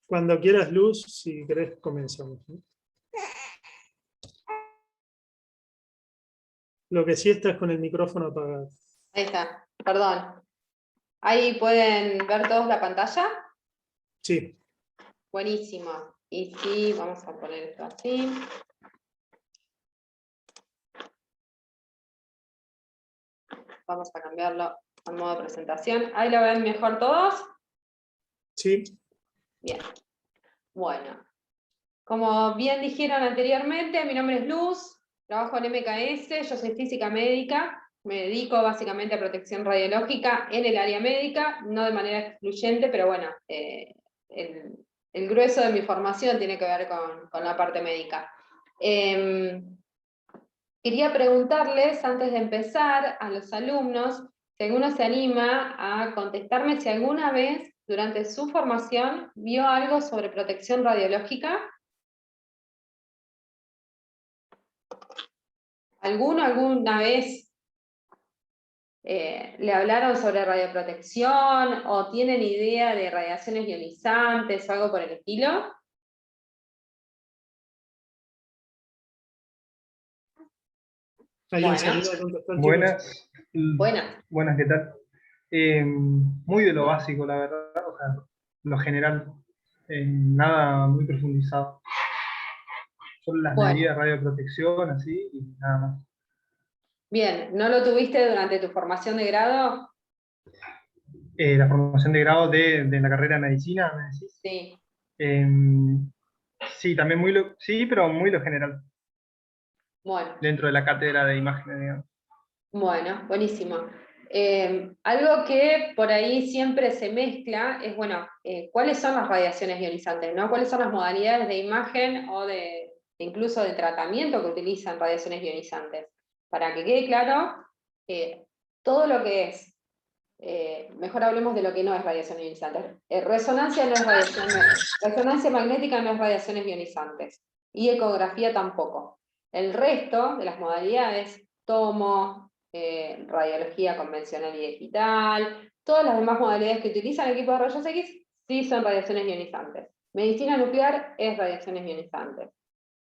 Cuando quieras, Luz, si querés, comenzamos, ¿no? Lo que sí estás con el micrófono apagado. Ahí está, perdón. ¿Ahí pueden ver todos la pantalla? Sí. Buenísimo. Y sí, vamos a poner esto así. Vamos a cambiarlo al modo presentación. ¿Ahí lo ven mejor todos? Sí. Bien. Bueno. Como bien dijeron anteriormente, mi nombre es Luz, trabajo en MKS, yo soy física médica, me dedico básicamente a protección radiológica en el área médica, no de manera excluyente, pero bueno, el grueso de mi formación tiene que ver con la parte médica. Quería preguntarles, antes de empezar, a los alumnos, si alguno se anima a contestarme si alguna vez durante su formación vio algo sobre protección radiológica. ¿Alguno alguna vez le hablaron sobre radioprotección o tienen idea de radiaciones ionizantes o algo por el estilo? ¿Alguien Bueno. se anima a contestar, chicos? Buenas. Buenas. Buenas, ¿qué tal? Muy de lo básico, la verdad, o sea, lo general, nada muy profundizado. Solo las Bueno. medidas de radioprotección, así, y nada más. Bien, ¿no lo tuviste durante tu formación de grado? La formación de grado de la carrera de medicina, ¿me decís? Sí. Sí, también sí, pero muy lo general, Bueno. dentro de la cátedra de imágenes, digamos. Bueno, buenísimo. Algo que por ahí siempre se mezcla es, bueno, ¿cuáles son las radiaciones ionizantes, ¿no? ¿Cuáles son las modalidades de imagen o incluso de tratamiento que utilizan radiaciones ionizantes? Para que quede claro, todo lo que es, mejor hablemos de lo que no es radiación ionizante. Resonancia no es resonancia magnética no es radiaciones ionizantes, y ecografía tampoco. El resto de las modalidades, tomo, radiología convencional y digital, todas las demás modalidades que utilizan equipos de rayos X, sí son radiaciones ionizantes. Medicina nuclear es radiaciones ionizantes.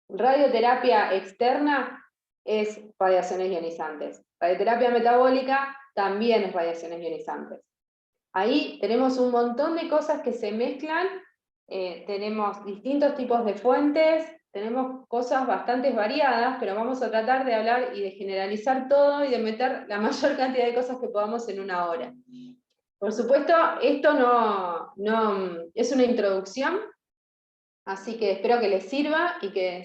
Radioterapia externa es radiaciones ionizantes. Radioterapia metabólica también es radiaciones ionizantes. Ahí tenemos un montón de cosas que se mezclan, tenemos distintos tipos de fuentes, tenemos cosas bastante variadas, pero vamos a tratar de hablar y de generalizar todo y de meter la mayor cantidad de cosas que podamos en una hora. Por supuesto, esto no es una introducción, así que espero que les sirva y que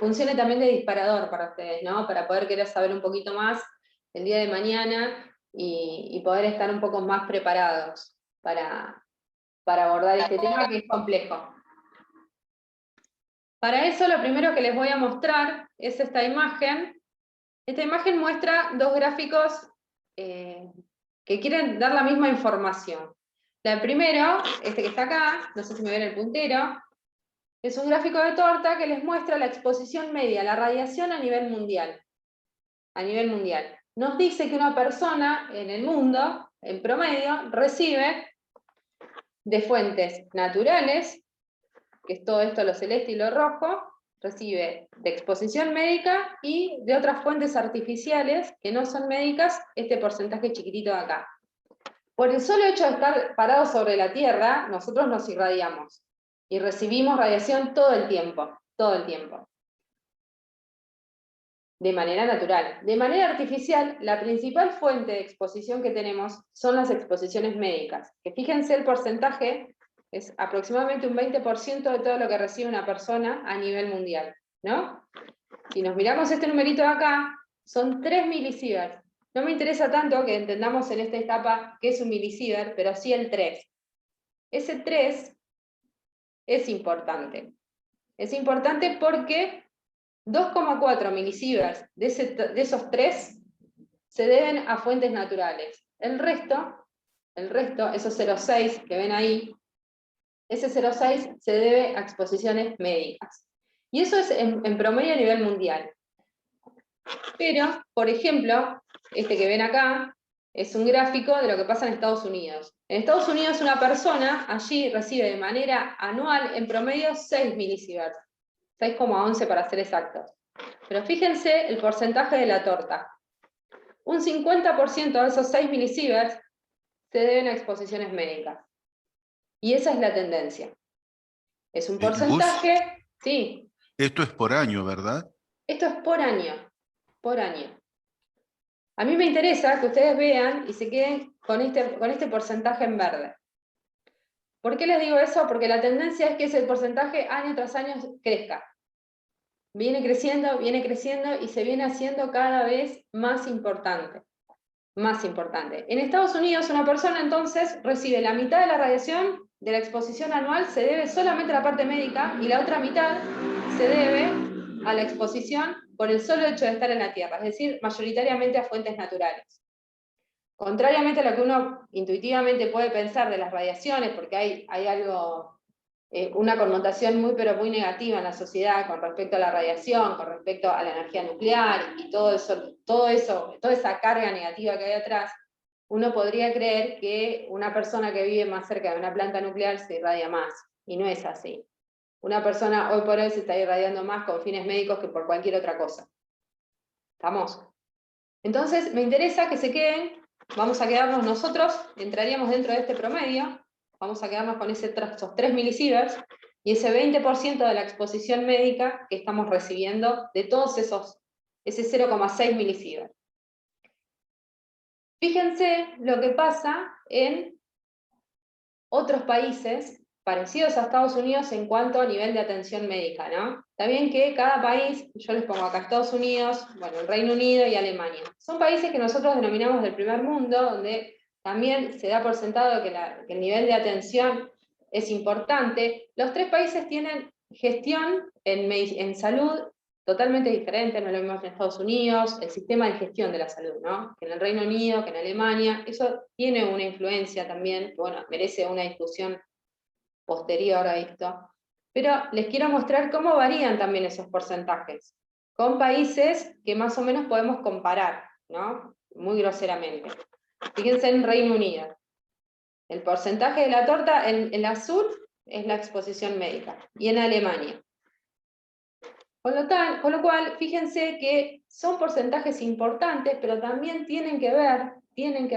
funcione también de disparador para ustedes, ¿no? Para poder querer saber un poquito más el día de mañana y poder estar un poco más preparados para abordar este tema que es complejo. Para eso lo primero que les voy a mostrar es esta imagen. Esta imagen muestra dos gráficos que quieren dar la misma información. El primero, este que está acá, no sé si me ven el puntero, es un gráfico de torta que les muestra la exposición media a la radiación a nivel mundial. A nivel mundial. Nos dice que una persona en el mundo, en promedio, recibe de fuentes naturales, que es todo esto lo celeste y lo rojo, recibe de exposición médica y de otras fuentes artificiales que no son médicas, este porcentaje chiquitito de acá. Por el solo hecho de estar parados sobre la Tierra, nosotros nos irradiamos y recibimos radiación todo el tiempo, de manera natural. De manera artificial, la principal fuente de exposición que tenemos son las exposiciones médicas, que fíjense el porcentaje, es aproximadamente un 20% de todo lo que recibe una persona a nivel mundial, ¿no? Si nos miramos este numerito de acá, son 3 milisieverts. No me interesa tanto que entendamos en esta etapa qué es un milisievert, pero sí el 3. Ese 3 es importante. Es importante porque 2,4 milisieverts de esos 3 se deben a fuentes naturales. El resto, esos 0,6 que ven ahí, ese 0,6 se debe a exposiciones médicas. Y eso es en promedio a nivel mundial. Pero, por ejemplo, este que ven acá, es un gráfico de lo que pasa en Estados Unidos. En Estados Unidos una persona allí recibe de manera anual en promedio 6 milisieverts, 6,11 para ser exactos. Pero fíjense el porcentaje de la torta. Un 50% de esos 6 milisieverts se deben a exposiciones médicas. Y esa es la tendencia. Es un porcentaje, sí. Esto es por año, ¿verdad? Esto es por año, por año. A mí me interesa que ustedes vean y se queden con este porcentaje en verde. ¿Por qué les digo eso? Porque la tendencia es que ese porcentaje año tras año crezca. Viene creciendo y se viene haciendo cada vez más importante. Más importante. En Estados Unidos una persona entonces recibe la mitad de la radiación de la exposición anual, se debe solamente a la parte médica, y la otra mitad se debe a la exposición por el solo hecho de estar en la Tierra, es decir, mayoritariamente a fuentes naturales. Contrariamente a lo que uno intuitivamente puede pensar de las radiaciones, porque hay algo, una connotación muy pero muy negativa en la sociedad con respecto a la radiación, con respecto a la energía nuclear y todo eso, toda esa carga negativa que hay atrás, uno podría creer que una persona que vive más cerca de una planta nuclear se irradia más, y no es así. Una persona hoy por hoy se está irradiando más con fines médicos que por cualquier otra cosa. ¿Estamos? Entonces, me interesa que se queden, vamos a quedarnos nosotros, entraríamos dentro de este promedio, vamos a quedarnos con esos 3 milisieverts, y ese 20% de la exposición médica que estamos recibiendo de todos ese 0,6 milisieverts. Fíjense lo que pasa en otros países parecidos a Estados Unidos en cuanto a nivel de atención médica, ¿no? Está bien que cada país, yo les pongo acá Estados Unidos, bueno, el Reino Unido y Alemania. Son países que nosotros denominamos del primer mundo, donde también se da por sentado que el nivel de atención es importante. Los 3 países tienen gestión en salud totalmente diferente, no lo mismo en Estados Unidos, el sistema de gestión de la salud, ¿no? Que en el Reino Unido, que en Alemania, eso tiene una influencia también, que bueno, merece una discusión posterior a esto. Pero les quiero mostrar cómo varían también esos porcentajes, con países que más o menos podemos comparar, ¿no? Muy groseramente. Fíjense en Reino Unido. El porcentaje de la torta en azul es la exposición médica, y en Alemania. Con lo cual, fíjense que son porcentajes importantes, pero también tienen que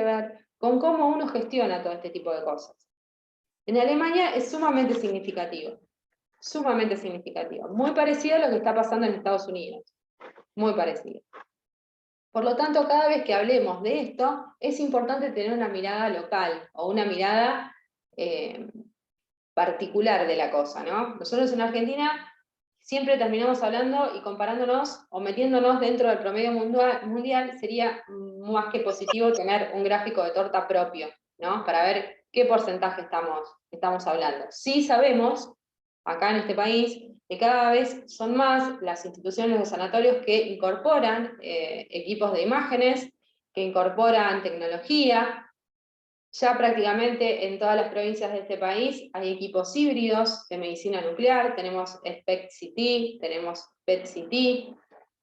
ver con cómo uno gestiona todo este tipo de cosas. En Alemania es sumamente significativo, muy parecido a lo que está pasando en Estados Unidos, muy parecido. Por lo tanto, cada vez que hablemos de esto, es importante tener una mirada local, o una mirada particular de la cosa, ¿no? Nosotros en Argentina siempre terminamos hablando y comparándonos o metiéndonos dentro del promedio mundial, sería más que positivo tener un gráfico de torta propio, ¿no? Para ver qué porcentaje estamos hablando. Sí sabemos, acá en este país, que cada vez son más las instituciones de sanatorios que incorporan equipos de imágenes, que incorporan tecnología. Ya prácticamente en todas las provincias de este país hay equipos híbridos de medicina nuclear, tenemos SPECT-CT, tenemos PET-CT,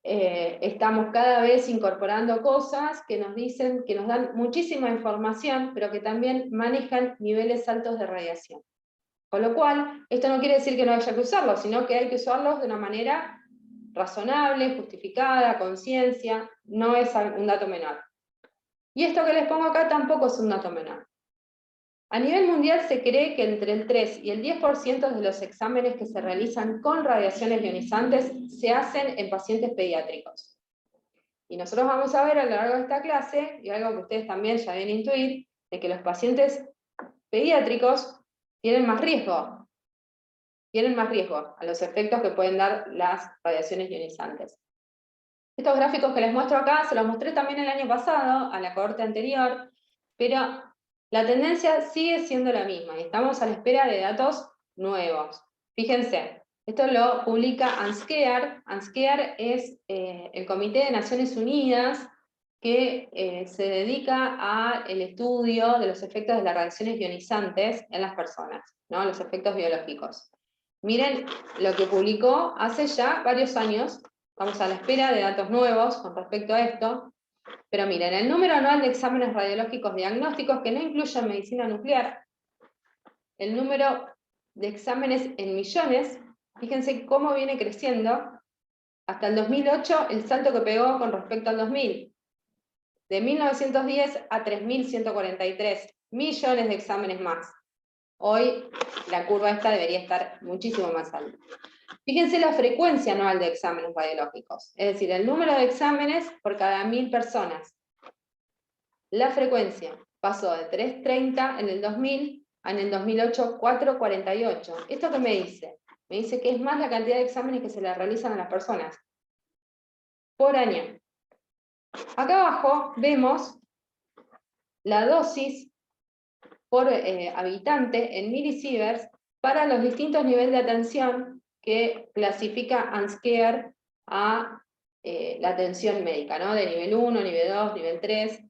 estamos cada vez incorporando cosas que nos dicen, que nos dan muchísima información, pero que también manejan niveles altos de radiación. Con lo cual, esto no quiere decir que no haya que usarlos, sino que hay que usarlos de una manera razonable, justificada, con ciencia, no es un dato menor. Y esto que les pongo acá tampoco es un dato menor. A nivel mundial se cree que entre el 3 y el 10% de los exámenes que se realizan con radiaciones ionizantes se hacen en pacientes pediátricos. Y nosotros vamos a ver a lo largo de esta clase, y algo que ustedes también ya deben intuir, de que los pacientes pediátricos tienen más riesgo a los efectos que pueden dar las radiaciones ionizantes. Estos gráficos que les muestro acá, se los mostré también el año pasado, a la cohorte anterior, pero la tendencia sigue siendo la misma, y estamos a la espera de datos nuevos. Fíjense, esto lo publica ANSCEAR. ANSCEAR es el Comité de Naciones Unidas que se dedica al estudio de los efectos de las radiaciones ionizantes en las personas, ¿no? Los efectos biológicos. Miren lo que publicó hace ya varios años. Estamos a la espera de datos nuevos con respecto a esto, Pero miren, el número anual de exámenes radiológicos diagnósticos que no incluyen medicina nuclear, el número de exámenes en millones, fíjense cómo viene creciendo. Hasta el 2008, el salto que pegó con respecto al 2000, de 1910 a 3.143 millones de exámenes más. Hoy la curva esta debería estar muchísimo más alta. Fíjense la frecuencia anual de exámenes radiológicos, es decir, el número de exámenes por cada 1000 personas. La frecuencia pasó de 3,30 en el 2000 a en el 2008 4,48. ¿Esto qué me dice? Me dice que es más la cantidad de exámenes que se le realizan a las personas por año. Acá abajo vemos la dosis por habitante en milisieverts para los distintos niveles de atención que clasifica ANSCARE a la atención médica, ¿no? De nivel 1, nivel 2, nivel 3.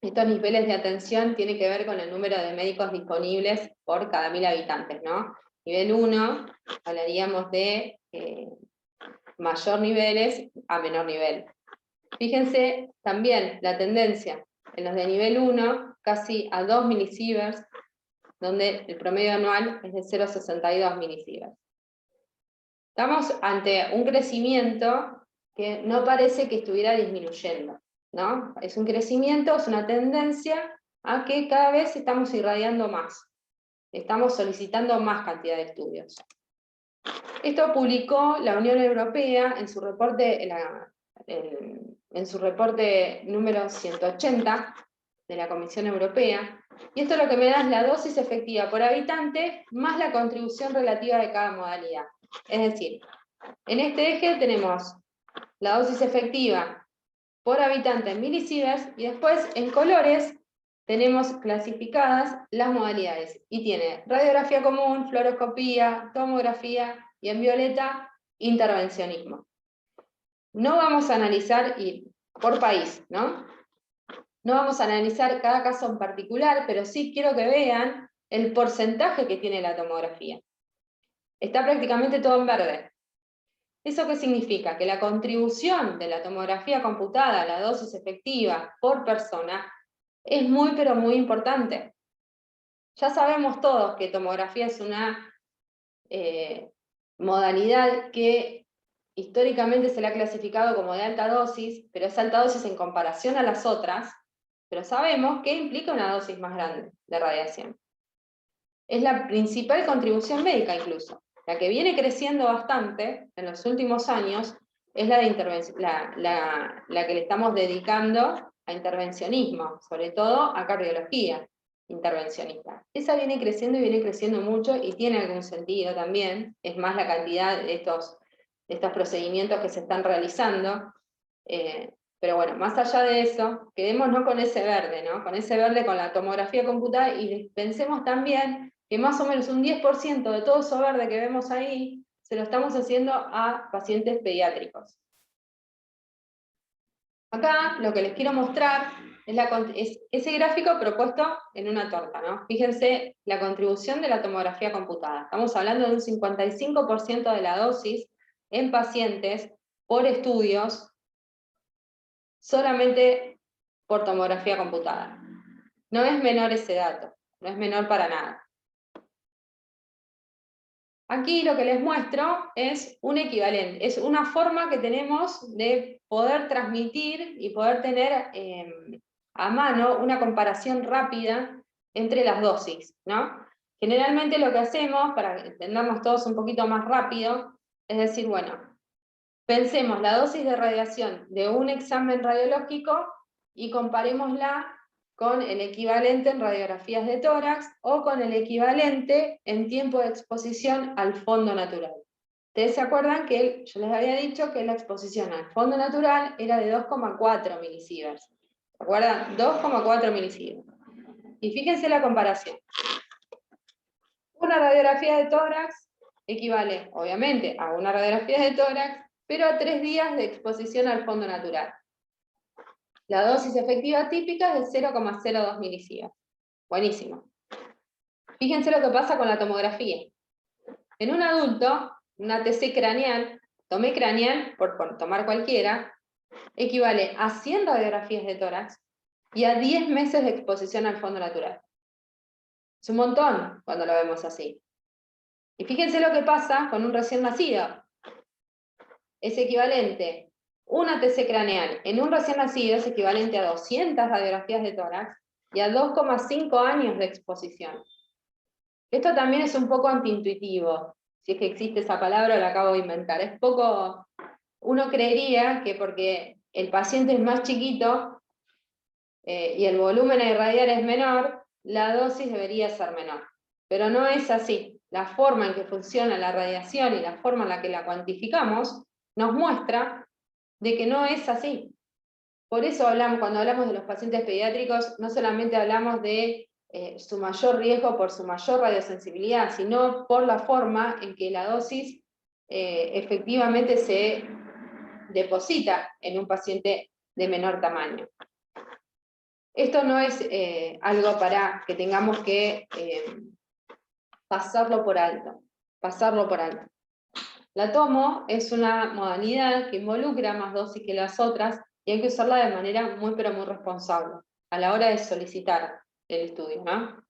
Estos niveles de atención tienen que ver con el número de médicos disponibles por cada 1000 habitantes, ¿no? Nivel 1, hablaríamos de mayor niveles a menor nivel. Fíjense también la tendencia en los de nivel 1, casi a 2 milisieverts, donde el promedio anual es de 0,62 milisieverts. Estamos ante un crecimiento que no parece que estuviera disminuyendo, ¿no? Es un crecimiento, es una tendencia a que cada vez estamos irradiando más. Estamos solicitando más cantidad de estudios. Esto publicó la Unión Europea en su reporte, en su reporte número 180 de la Comisión Europea, y esto lo que me da es la dosis efectiva por habitante más la contribución relativa de cada modalidad. Es decir, en este eje tenemos la dosis efectiva por habitante en milisieverts, y después en colores tenemos clasificadas las modalidades, y tiene radiografía común, fluoroscopía, tomografía, y en violeta, intervencionismo. No vamos a analizar por país, ¿no? No vamos a analizar cada caso en particular, pero sí quiero que vean el porcentaje que tiene la tomografía. Está prácticamente todo en verde. ¿Eso qué significa? Que la contribución de la tomografía computada a la dosis efectiva por persona es muy, pero muy importante. Ya sabemos todos que tomografía es una modalidad que históricamente se le ha clasificado como de alta dosis, pero es alta dosis en comparación a las otras, pero sabemos que implica una dosis más grande de radiación. Es la principal contribución médica incluso. La que viene creciendo bastante en los últimos años es la de intervención, la que le estamos dedicando a intervencionismo, sobre todo a cardiología intervencionista. Esa viene creciendo y viene creciendo mucho, y tiene algún sentido también, es más la cantidad de estos procedimientos que se están realizando, pero bueno, más allá de eso, quedémonos con ese verde, ¿no? Con ese verde, con la tomografía computada, y pensemos también que más o menos un 10% de todo eso verde que vemos ahí, se lo estamos haciendo a pacientes pediátricos. Acá lo que les quiero mostrar es ese gráfico propuesto en una torta, ¿no? Fíjense la contribución de la tomografía computada. Estamos hablando de un 55% de la dosis en pacientes por estudios solamente por tomografía computada. No es menor ese dato, no es menor para nada. Aquí lo que les muestro es un equivalente, es una forma que tenemos de poder transmitir y poder tener a mano una comparación rápida entre las dosis, ¿no? Generalmente lo que hacemos, para que entendamos todos un poquito más rápido, es decir, bueno, pensemos la dosis de radiación de un examen radiológico y comparémosla con el equivalente en radiografías de tórax o con el equivalente en tiempo de exposición al fondo natural. Ustedes se acuerdan que yo les había dicho que la exposición al fondo natural era de 2,4 milisieverts. ¿Se acuerdan? 2,4 milisieverts. Y fíjense la comparación. Una radiografía de tórax equivale, obviamente, a una radiografía de tórax, pero a 3 días de exposición al fondo natural. La dosis efectiva típica es de 0,02 milisieverts. Buenísimo. Fíjense lo que pasa con la tomografía. En un adulto, una TC craneal, tomé craneal por tomar cualquiera, equivale a 100 radiografías de tórax y a 10 meses de exposición al fondo natural. Es un montón cuando lo vemos así. Y fíjense lo que pasa con un recién nacido. Es equivalente, un ATC craneal en un recién nacido es equivalente a 200 radiografías de tórax y a 2,5 años de exposición. Esto también es un poco antiintuitivo, si es que existe esa palabra, la acabo de inventar. Es poco, uno creería que porque el paciente es más chiquito y el volumen a irradiar es menor, la dosis debería ser menor. Pero no es así. La forma en que funciona la radiación y la forma en la que la cuantificamos nos muestra de que no es así. Por eso cuando hablamos de los pacientes pediátricos, no solamente hablamos de su mayor riesgo por su mayor radiosensibilidad, sino por la forma en que la dosis efectivamente se deposita en un paciente de menor tamaño. Esto no es algo para que tengamos que pasarlo por alto. La tomo es una modalidad que involucra más dosis que las otras y hay que usarla de manera muy pero muy responsable a la hora de solicitar el estudio, ¿no?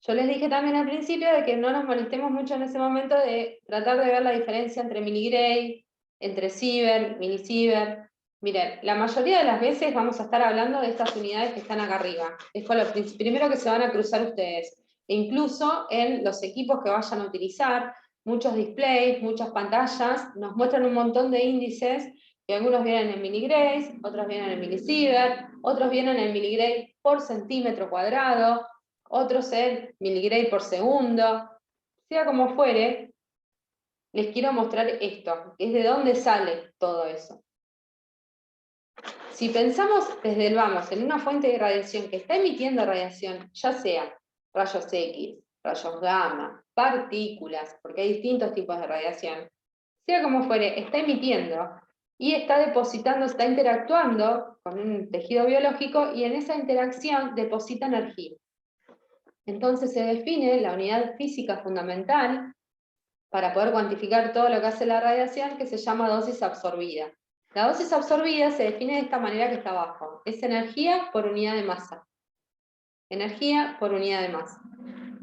Yo les dije también al principio de que no nos molestemos mucho en ese momento de tratar de ver la diferencia entre miligray, entre Siever, milisiever. Miren, la mayoría de las veces vamos a estar hablando de estas unidades que están acá arriba. Es con lo primero que se van a cruzar ustedes. E incluso en los equipos que vayan a utilizar, muchos displays, muchas pantallas, nos muestran un montón de índices, que algunos vienen en miligrays, otros vienen en milisiever, otros vienen en miligray por centímetro cuadrado, otros en miligray por segundo. Sea como fuere, les quiero mostrar esto, que es de dónde sale todo eso. Si pensamos desde el vamos en una fuente de radiación que está emitiendo radiación, ya sea rayos X, rayos gamma, partículas, porque hay distintos tipos de radiación, sea como fuere, está emitiendo y está depositando, está interactuando con un tejido biológico y en esa interacción deposita energía. Entonces se define la unidad física fundamental para poder cuantificar todo lo que hace la radiación, que se llama dosis absorbida. La dosis absorbida se define de esta manera que está abajo. Es energía por unidad de masa. Energía por unidad de masa.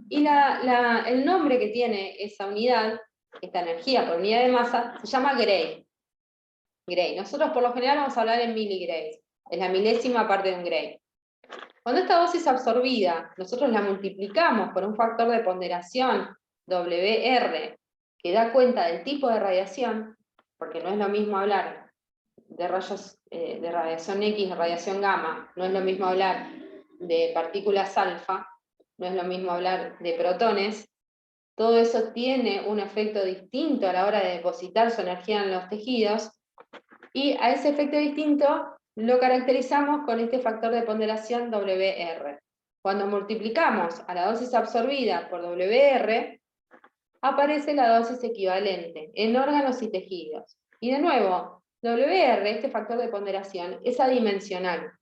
Y el nombre que tiene esa unidad, esta energía por unidad de masa, se llama Gray. Gray. Nosotros por lo general vamos a hablar en miligrays. Es la milésima parte de un Gray. Cuando esta dosis absorbida nosotros la multiplicamos por un factor de ponderación WR que da cuenta del tipo de radiación, porque no es lo mismo hablar de rayos de radiación X, de radiación gamma, no es lo mismo hablar de partículas alfa, no es lo mismo hablar de protones, todo eso tiene un efecto distinto a la hora de depositar su energía en los tejidos, y a ese efecto distinto lo caracterizamos con este factor de ponderación WR. Cuando multiplicamos a la dosis absorbida por WR, aparece la dosis equivalente en órganos y tejidos. Y de nuevo, WR, este factor de ponderación, es adimensional,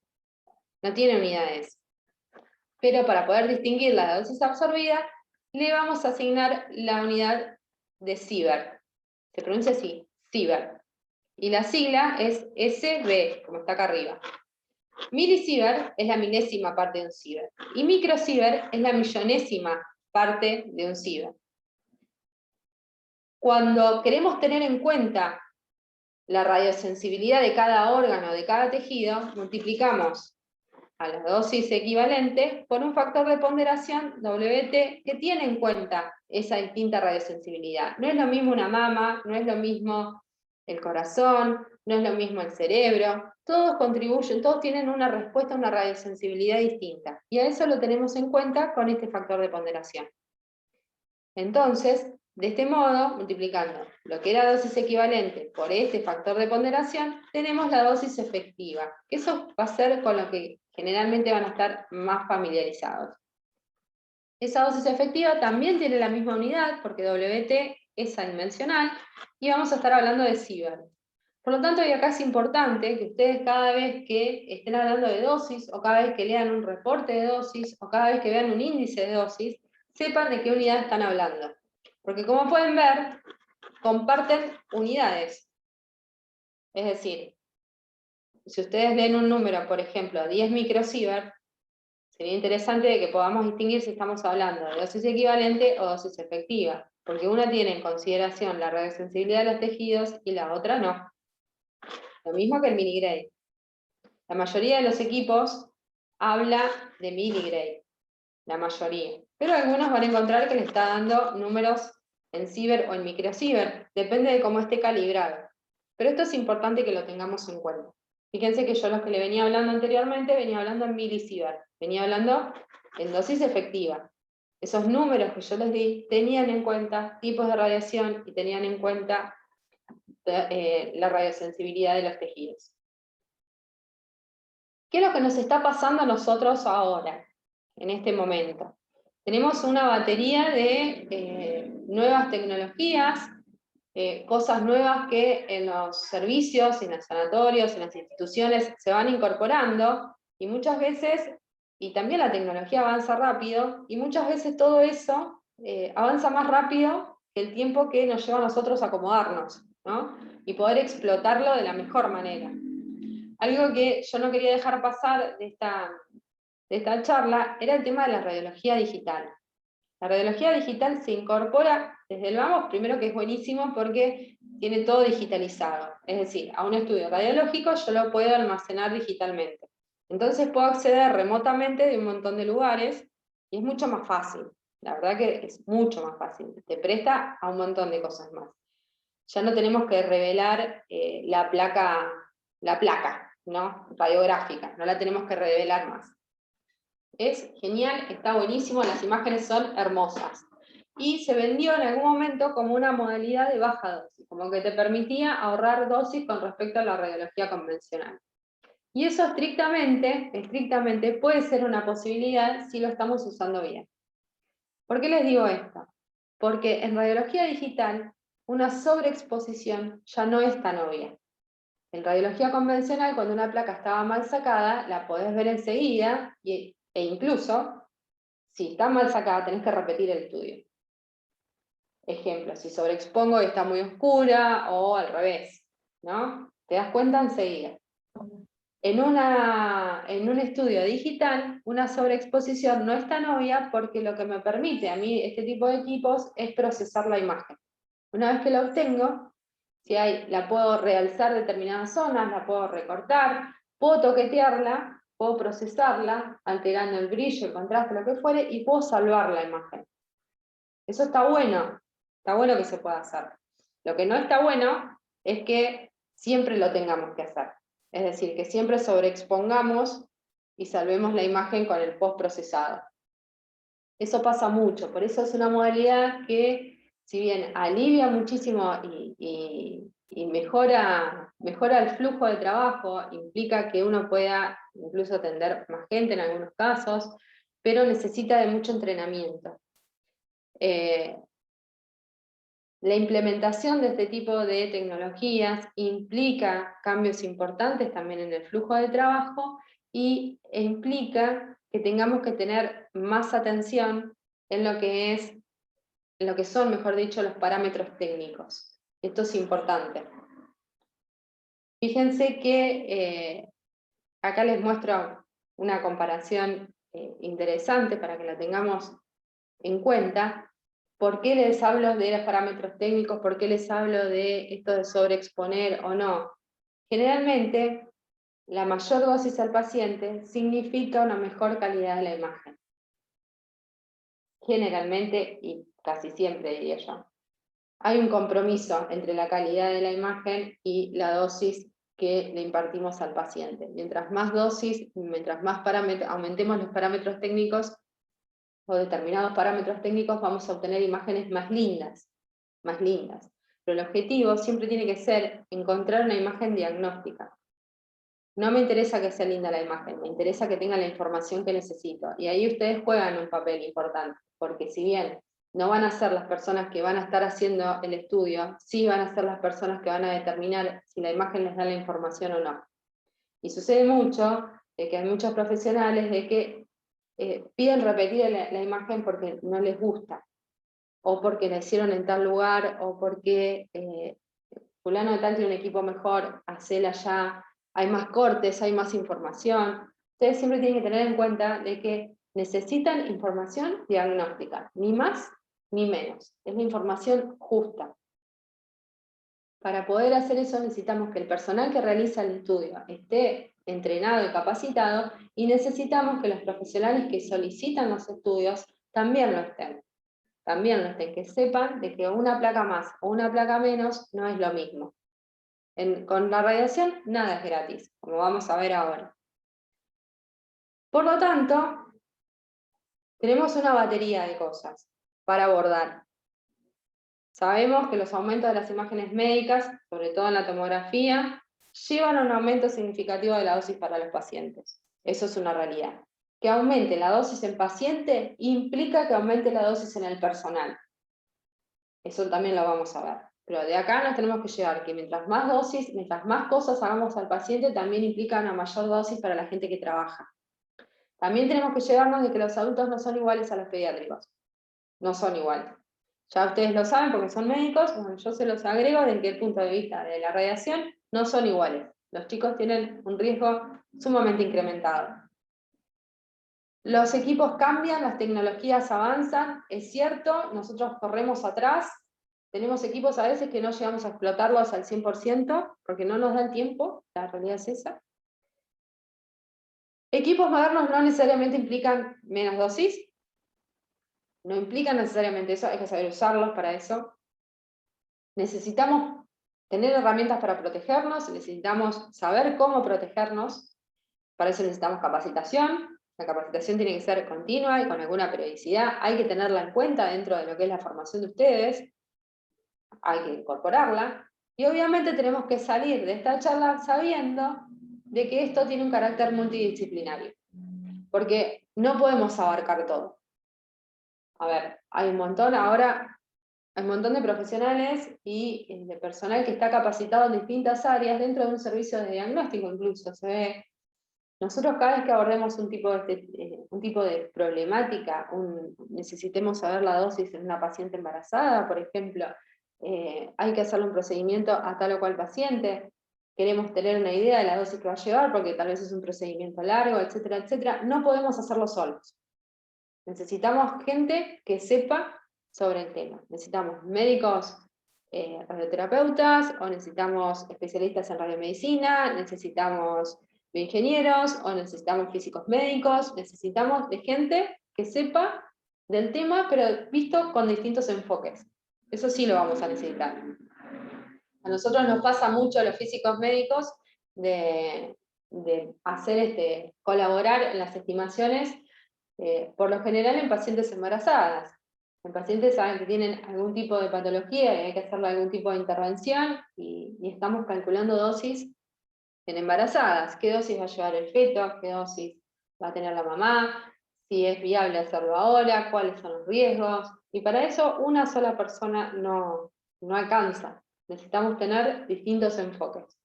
no tiene unidades. Pero para poder distinguir la dosis absorbida, le vamos a asignar la unidad de Siever. Se pronuncia así, Siever. Y la sigla es SB, como está acá arriba. Milisiever es la milésima parte de un Siever. Y microsiever es la millonésima parte de un Siever. Cuando queremos tener en cuenta la radiosensibilidad de cada órgano, de cada tejido, multiplicamos a la dosis equivalente por un factor de ponderación, WT, que tiene en cuenta esa distinta radiosensibilidad. No es lo mismo una mama, no es lo mismo el corazón, no es lo mismo el cerebro, todos contribuyen, todos tienen una respuesta a una radiosensibilidad distinta, y a eso lo tenemos en cuenta con este factor de ponderación. Entonces, de este modo, multiplicando lo que era dosis equivalente por este factor de ponderación, tenemos la dosis efectiva. Eso va a ser con lo que generalmente van a estar más familiarizados. Esa dosis efectiva también tiene la misma unidad, porque WT es adimensional, y vamos a estar hablando de Siever. Por lo tanto, y acá es importante que ustedes cada vez que estén hablando de dosis, o cada vez que lean un reporte de dosis, o cada vez que vean un índice de dosis, sepan de qué unidad están hablando. Porque como pueden ver, comparten unidades. Es decir, si ustedes leen un número, por ejemplo, 10 microsievert, sería interesante de que podamos distinguir si estamos hablando de dosis equivalente o dosis efectiva, porque una tiene en consideración la radiosensibilidad de los tejidos y la otra no. Lo mismo que el miligrade. La mayoría de los equipos habla de miligrade, la mayoría. Pero algunos van a encontrar que le está dando números en sievert o en microsievert, depende de cómo esté calibrado. Pero esto es importante que lo tengamos en cuenta. Fíjense que yo los que le venía hablando anteriormente, venía hablando en milisievert, venía hablando en dosis efectiva. Esos números que yo les di tenían en cuenta tipos de radiación y tenían en cuenta la radiosensibilidad de los tejidos. ¿Qué es lo que nos está pasando a nosotros ahora, en este momento? Tenemos una batería de nuevas tecnologías, cosas nuevas que en los servicios, en los sanatorios, en las instituciones se van incorporando, y muchas veces, y también la tecnología avanza rápido, y muchas veces todo eso avanza más rápido que el tiempo que nos lleva a nosotros acomodarnos, ¿no? Y poder explotarlo de la mejor manera. Algo que yo no quería dejar pasar de esta charla era el tema de la radiología digital. La radiología digital se incorpora desde el vamos, primero que es buenísimo porque tiene todo digitalizado. Es decir, a un estudio radiológico yo lo puedo almacenar digitalmente. Entonces puedo acceder remotamente de un montón de lugares y es mucho más fácil. La verdad que es mucho más fácil. Te presta a un montón de cosas más. Ya no tenemos que revelar la placa, ¿no? Radiográfica, no la tenemos que revelar más. Es genial, está buenísimo, las imágenes son hermosas. Y se vendió en algún momento como una modalidad de baja dosis, como que te permitía ahorrar dosis con respecto a la radiología convencional. Y eso estrictamente puede ser una posibilidad si lo estamos usando bien. ¿Por qué les digo esto? Porque en radiología digital una sobreexposición ya no es tan obvia. En radiología convencional, cuando una placa estaba mal sacada, la podés ver enseguida, e incluso, si está mal sacada, tenés que repetir el estudio. Ejemplo, si sobreexpongo y está muy oscura, o al revés, ¿no? Te das cuenta enseguida. En un estudio digital, una sobreexposición no es tan obvia porque lo que me permite a mí este tipo de equipos es procesar la imagen. Una vez que la obtengo, la puedo realzar determinadas zonas, la puedo recortar, puedo toquetearla, puedo procesarla, alterando el brillo, el contraste, lo que fuere, y puedo salvar la imagen. Eso está bueno que se pueda hacer. Lo que no está bueno es que siempre lo tengamos que hacer. Es decir, que siempre sobreexpongamos y salvemos la imagen con el postprocesado. Eso pasa mucho, por eso es una modalidad que, si bien alivia muchísimo y mejora el flujo de trabajo, implica que uno pueda incluso atender más gente en algunos casos, pero necesita de mucho entrenamiento. La implementación de este tipo de tecnologías implica cambios importantes también en el flujo de trabajo e implica que tengamos que tener más atención en lo que son, mejor dicho, los parámetros técnicos. Esto es importante. Fíjense que acá les muestro una comparación interesante para que la tengamos en cuenta. ¿Por qué les hablo de los parámetros técnicos? ¿Por qué les hablo de esto de sobreexponer o no? Generalmente, la mayor dosis al paciente significa una mejor calidad de la imagen. Generalmente, y casi siempre diría yo, hay un compromiso entre la calidad de la imagen y la dosis que le impartimos al paciente. Mientras más dosis, mientras más aumentemos los parámetros técnicos, o determinados parámetros técnicos, vamos a obtener imágenes más lindas. Pero el objetivo siempre tiene que ser encontrar una imagen diagnóstica. No me interesa que sea linda la imagen, me interesa que tenga la información que necesito. Y ahí ustedes juegan un papel importante, porque si bien no van a ser las personas que van a estar haciendo el estudio, sí van a ser las personas que van a determinar si la imagen les da la información o no. Y sucede mucho de que hay muchos profesionales de que piden repetir la imagen porque no les gusta, o porque la hicieron en tal lugar, o porque fulano de tal tiene un equipo mejor, hacela ya, hay más cortes, hay más información. Ustedes siempre tienen que tener en cuenta de que necesitan información diagnóstica, ni más ni menos. Es la información justa. Para poder hacer eso necesitamos que el personal que realiza el estudio esté entrenado y capacitado, y necesitamos que los profesionales que solicitan los estudios también lo estén. Que sepan de que una placa más o una placa menos no es lo mismo. Con la radiación nada es gratis, como vamos a ver ahora. Por lo tanto, tenemos una batería de cosas para abordar. Sabemos que los aumentos de las imágenes médicas, sobre todo en la tomografía, llevan a un aumento significativo de la dosis para los pacientes. Eso es una realidad. Que aumente la dosis en paciente implica que aumente la dosis en el personal. Eso también lo vamos a ver. Pero de acá nos tenemos que llevar que mientras más dosis, mientras más cosas hagamos al paciente, también implica una mayor dosis para la gente que trabaja. También tenemos que llevarnos de que los adultos no son iguales a los pediátricos. No son iguales. Ya ustedes lo saben porque son médicos, bueno, yo se los agrego desde el punto de vista de la radiación, no son iguales. Los chicos tienen un riesgo sumamente incrementado. Los equipos cambian, las tecnologías avanzan, es cierto, nosotros corremos atrás, tenemos equipos a veces que no llegamos a explotarlos al 100% porque no nos da el tiempo, la realidad es esa. Equipos modernos no necesariamente implican menos dosis, no implican necesariamente eso, hay que saber usarlos para eso. Necesitamos tener herramientas para protegernos, necesitamos saber cómo protegernos, para eso necesitamos capacitación. La capacitación tiene que ser continua y con alguna periodicidad, hay que tenerla en cuenta dentro de lo que es la formación de ustedes, hay que incorporarla, y obviamente tenemos que salir de esta charla sabiendo de que esto tiene un carácter multidisciplinario, porque no podemos abarcar todo. A ver, hay un montón de profesionales y de personal que está capacitado en distintas áreas dentro de un servicio de diagnóstico incluso. Nosotros cada vez que abordemos un tipo de problemática, necesitemos saber la dosis en una paciente embarazada, por ejemplo, hay que hacerle un procedimiento a tal o cual paciente, queremos tener una idea de la dosis que va a llevar, porque tal vez es un procedimiento largo, etcétera, etcétera, no podemos hacerlo solos. Necesitamos gente que sepa sobre el tema. Necesitamos médicos radioterapeutas, o necesitamos especialistas en radiomedicina, necesitamos ingenieros, o necesitamos físicos médicos, necesitamos de gente que sepa del tema, pero visto con distintos enfoques. Eso sí lo vamos a necesitar. A nosotros nos pasa mucho a los físicos médicos de hacer colaborar en las estimaciones, por lo general en pacientes embarazadas. En pacientes saben que tienen algún tipo de patología y hay que hacerle algún tipo de intervención, y estamos calculando dosis en embarazadas. ¿Qué dosis va a llevar el feto? ¿Qué dosis va a tener la mamá? Si es viable hacerlo ahora, cuáles son los riesgos. Y para eso una sola persona no alcanza. Necesitamos tener distintos enfoques.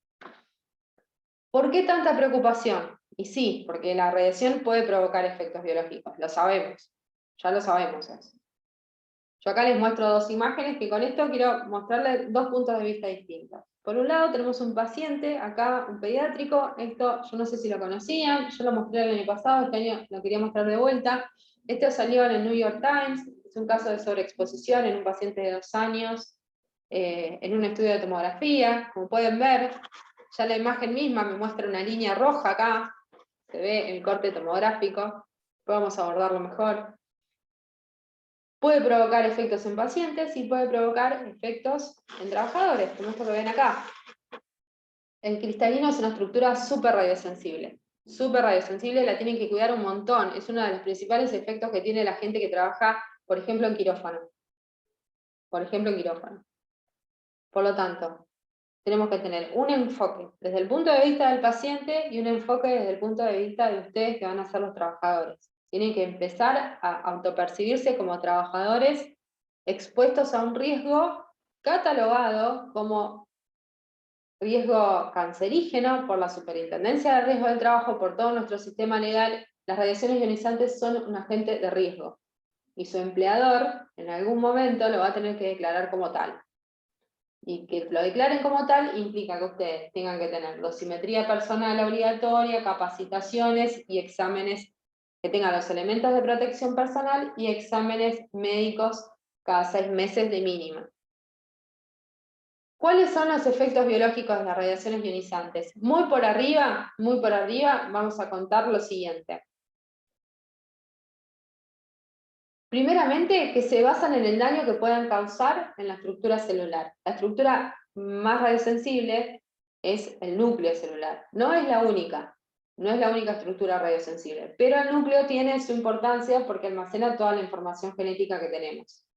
¿Por qué tanta preocupación? Y sí, porque la radiación puede provocar efectos biológicos, lo sabemos, ya lo sabemos eso. Yo acá les muestro dos imágenes que con esto quiero mostrarles dos puntos de vista distintos. Por un lado tenemos un paciente, acá un pediátrico, esto yo no sé si lo conocían, yo lo mostré el año pasado, este año lo quería mostrar de vuelta. Esto salió en el New York Times, es un caso de sobreexposición en un paciente de 2 años, en un estudio de tomografía. Como pueden ver, ya la imagen misma me muestra una línea roja acá, se ve el corte tomográfico, vamos a abordarlo mejor. Puede provocar efectos en pacientes y puede provocar efectos en trabajadores, como esto que ven acá. El cristalino es una estructura súper radiosensible, la tienen que cuidar un montón, es uno de los principales efectos que tiene la gente que trabaja, por ejemplo, en quirófano. Por lo tanto, tenemos que tener un enfoque desde el punto de vista del paciente y un enfoque desde el punto de vista de ustedes que van a ser los trabajadores. Tienen que empezar a autopercibirse como trabajadores expuestos a un riesgo catalogado como riesgo cancerígeno por la Superintendencia de Riesgo del Trabajo, por todo nuestro sistema legal. Las radiaciones ionizantes son un agente de riesgo y su empleador en algún momento lo va a tener que declarar como tal. y que lo declaren como tal implica que ustedes tengan que tener dosimetría personal obligatoria, capacitaciones y exámenes que tengan los elementos de protección personal y exámenes médicos cada 6 meses de mínima. ¿Cuáles son los efectos biológicos de las radiaciones ionizantes? Muy por arriba, vamos a contar lo siguiente. Primeramente, que se basan en el daño que puedan causar en la estructura celular. La estructura más radiosensible es el núcleo celular. No es la única estructura radiosensible, pero el núcleo tiene su importancia porque almacena toda la información genética que tenemos.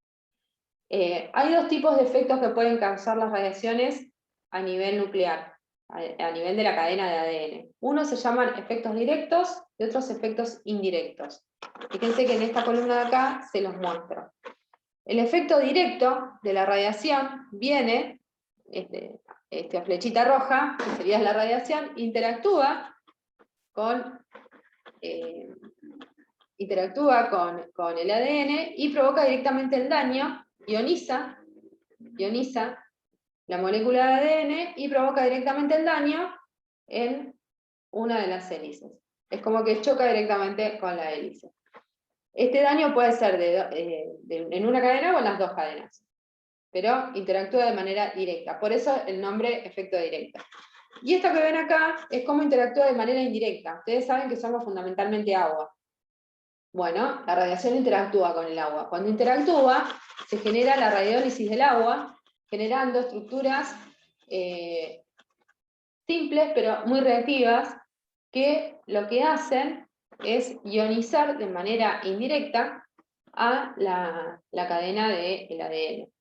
Hay 2 tipos de efectos que pueden causar las radiaciones a nivel nuclear, a nivel de la cadena de ADN. Unos se llaman efectos directos y otros efectos indirectos. Fíjense que en esta columna de acá se los muestro. El efecto directo de la radiación viene, esta flechita roja, que sería la radiación, interactúa con el ADN y provoca directamente el daño, ioniza la molécula de ADN y provoca directamente el daño en una de las hélices. Es como que choca directamente con la hélice. Este daño puede ser en una cadena o en las 2 cadenas, pero interactúa de manera directa. Por eso el nombre efecto directo. Y esto que ven acá es cómo interactúa de manera indirecta. Ustedes saben que somos fundamentalmente agua. Bueno, la radiación interactúa con el agua. Cuando interactúa, se genera la radiólisis del agua, generando estructuras simples pero muy reactivas, que lo que hacen es ionizar de manera indirecta a la cadena del ADN.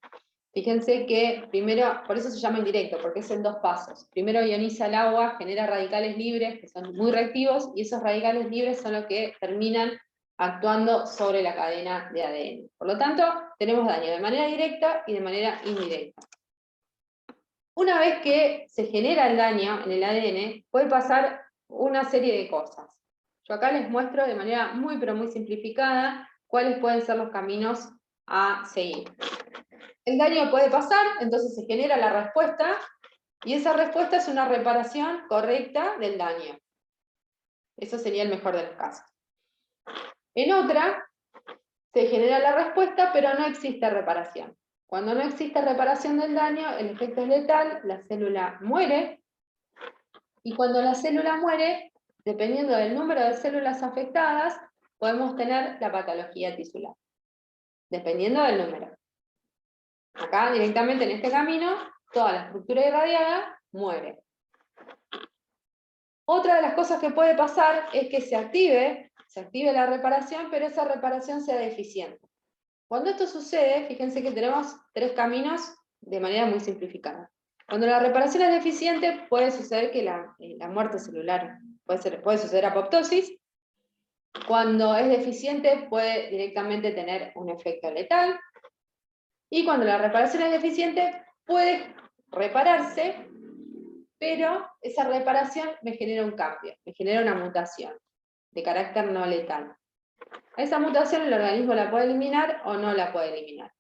Fíjense que primero, por eso se llama indirecto, porque es en 2 pasos. Primero ioniza el agua, genera radicales libres, que son muy reactivos, y esos radicales libres son los que terminan actuando sobre la cadena de ADN. Por lo tanto, tenemos daño de manera directa y de manera indirecta. Una vez que se genera el daño en el ADN, puede pasar una serie de cosas. Yo acá les muestro de manera muy pero muy simplificada cuáles pueden ser los caminos a seguir. El daño puede pasar, entonces se genera la respuesta, y esa respuesta es una reparación correcta del daño. Eso sería el mejor de los casos. En otra, se genera la respuesta, pero no existe reparación. Cuando no existe reparación del daño, el efecto es letal, la célula muere, y cuando la célula muere, dependiendo del número de células afectadas, podemos tener la patología tisular, dependiendo del número. Acá, directamente en este camino, toda la estructura irradiada muere. Otra de las cosas que puede pasar es que se active la reparación, pero esa reparación sea deficiente. Cuando esto sucede, fíjense que tenemos 3 caminos de manera muy simplificada. Cuando la reparación es deficiente, puede suceder que la muerte celular, puede suceder apoptosis. Cuando es deficiente, puede directamente tener un efecto letal. Y cuando la reparación es deficiente, puede repararse, pero esa reparación me genera un cambio, me genera una mutación de carácter no letal. A esa mutación el organismo la puede eliminar o no la puede eliminar.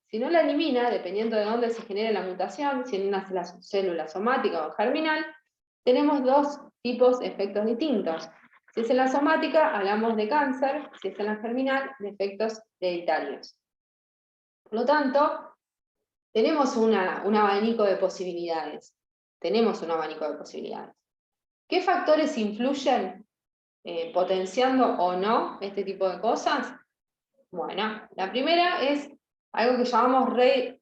Si no la elimina, dependiendo de dónde se genere la mutación, si en una célula somática o germinal, tenemos 2 tipos de efectos distintos. Si es en la somática, hablamos de cáncer; si es en la germinal, de efectos hereditarios. Por lo tanto, tenemos un abanico de posibilidades. ¿Qué factores influyen potenciando o no este tipo de cosas? Bueno, la primera es algo que llamamos ley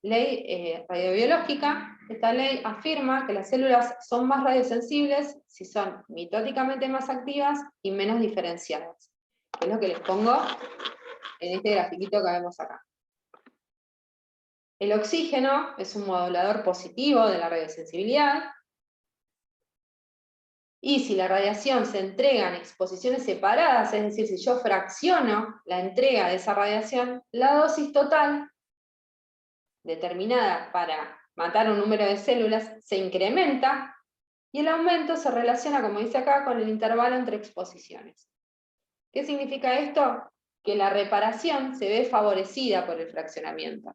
radiobiológica. Esta ley afirma que las células son más radiosensibles si son mitóticamente más activas y menos diferenciadas, que es lo que les pongo en este grafiquito que vemos acá. El oxígeno es un modulador positivo de la radiosensibilidad, y si la radiación se entrega en exposiciones separadas, es decir, si yo fracciono la entrega de esa radiación, la dosis total determinada para matar un número de células se incrementa, y el aumento se relaciona, como dice acá, con el intervalo entre exposiciones. ¿Qué significa esto? Que la reparación se ve favorecida por el fraccionamiento.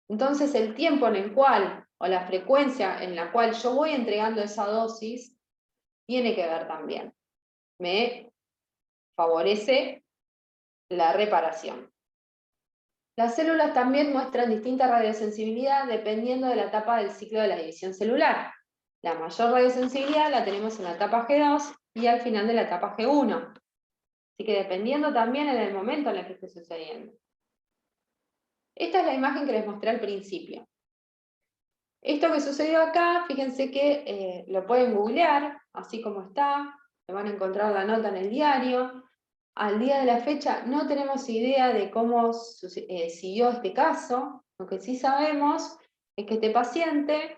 Entonces el tiempo en el cual o la frecuencia en la cual yo voy entregando esa dosis tiene que ver también. Me favorece la reparación. Las células también muestran distinta radiosensibilidad dependiendo de la etapa del ciclo de la división celular. La mayor radiosensibilidad la tenemos en la etapa G2 y al final de la etapa G1. Así que dependiendo también en el momento en el que esté sucediendo. Esta es la imagen que les mostré al principio. Esto que sucedió acá, fíjense que lo pueden googlear, así como está, le van a encontrar la nota en el diario. Al día de la fecha no tenemos idea de cómo siguió este caso. Lo que sí sabemos es que este paciente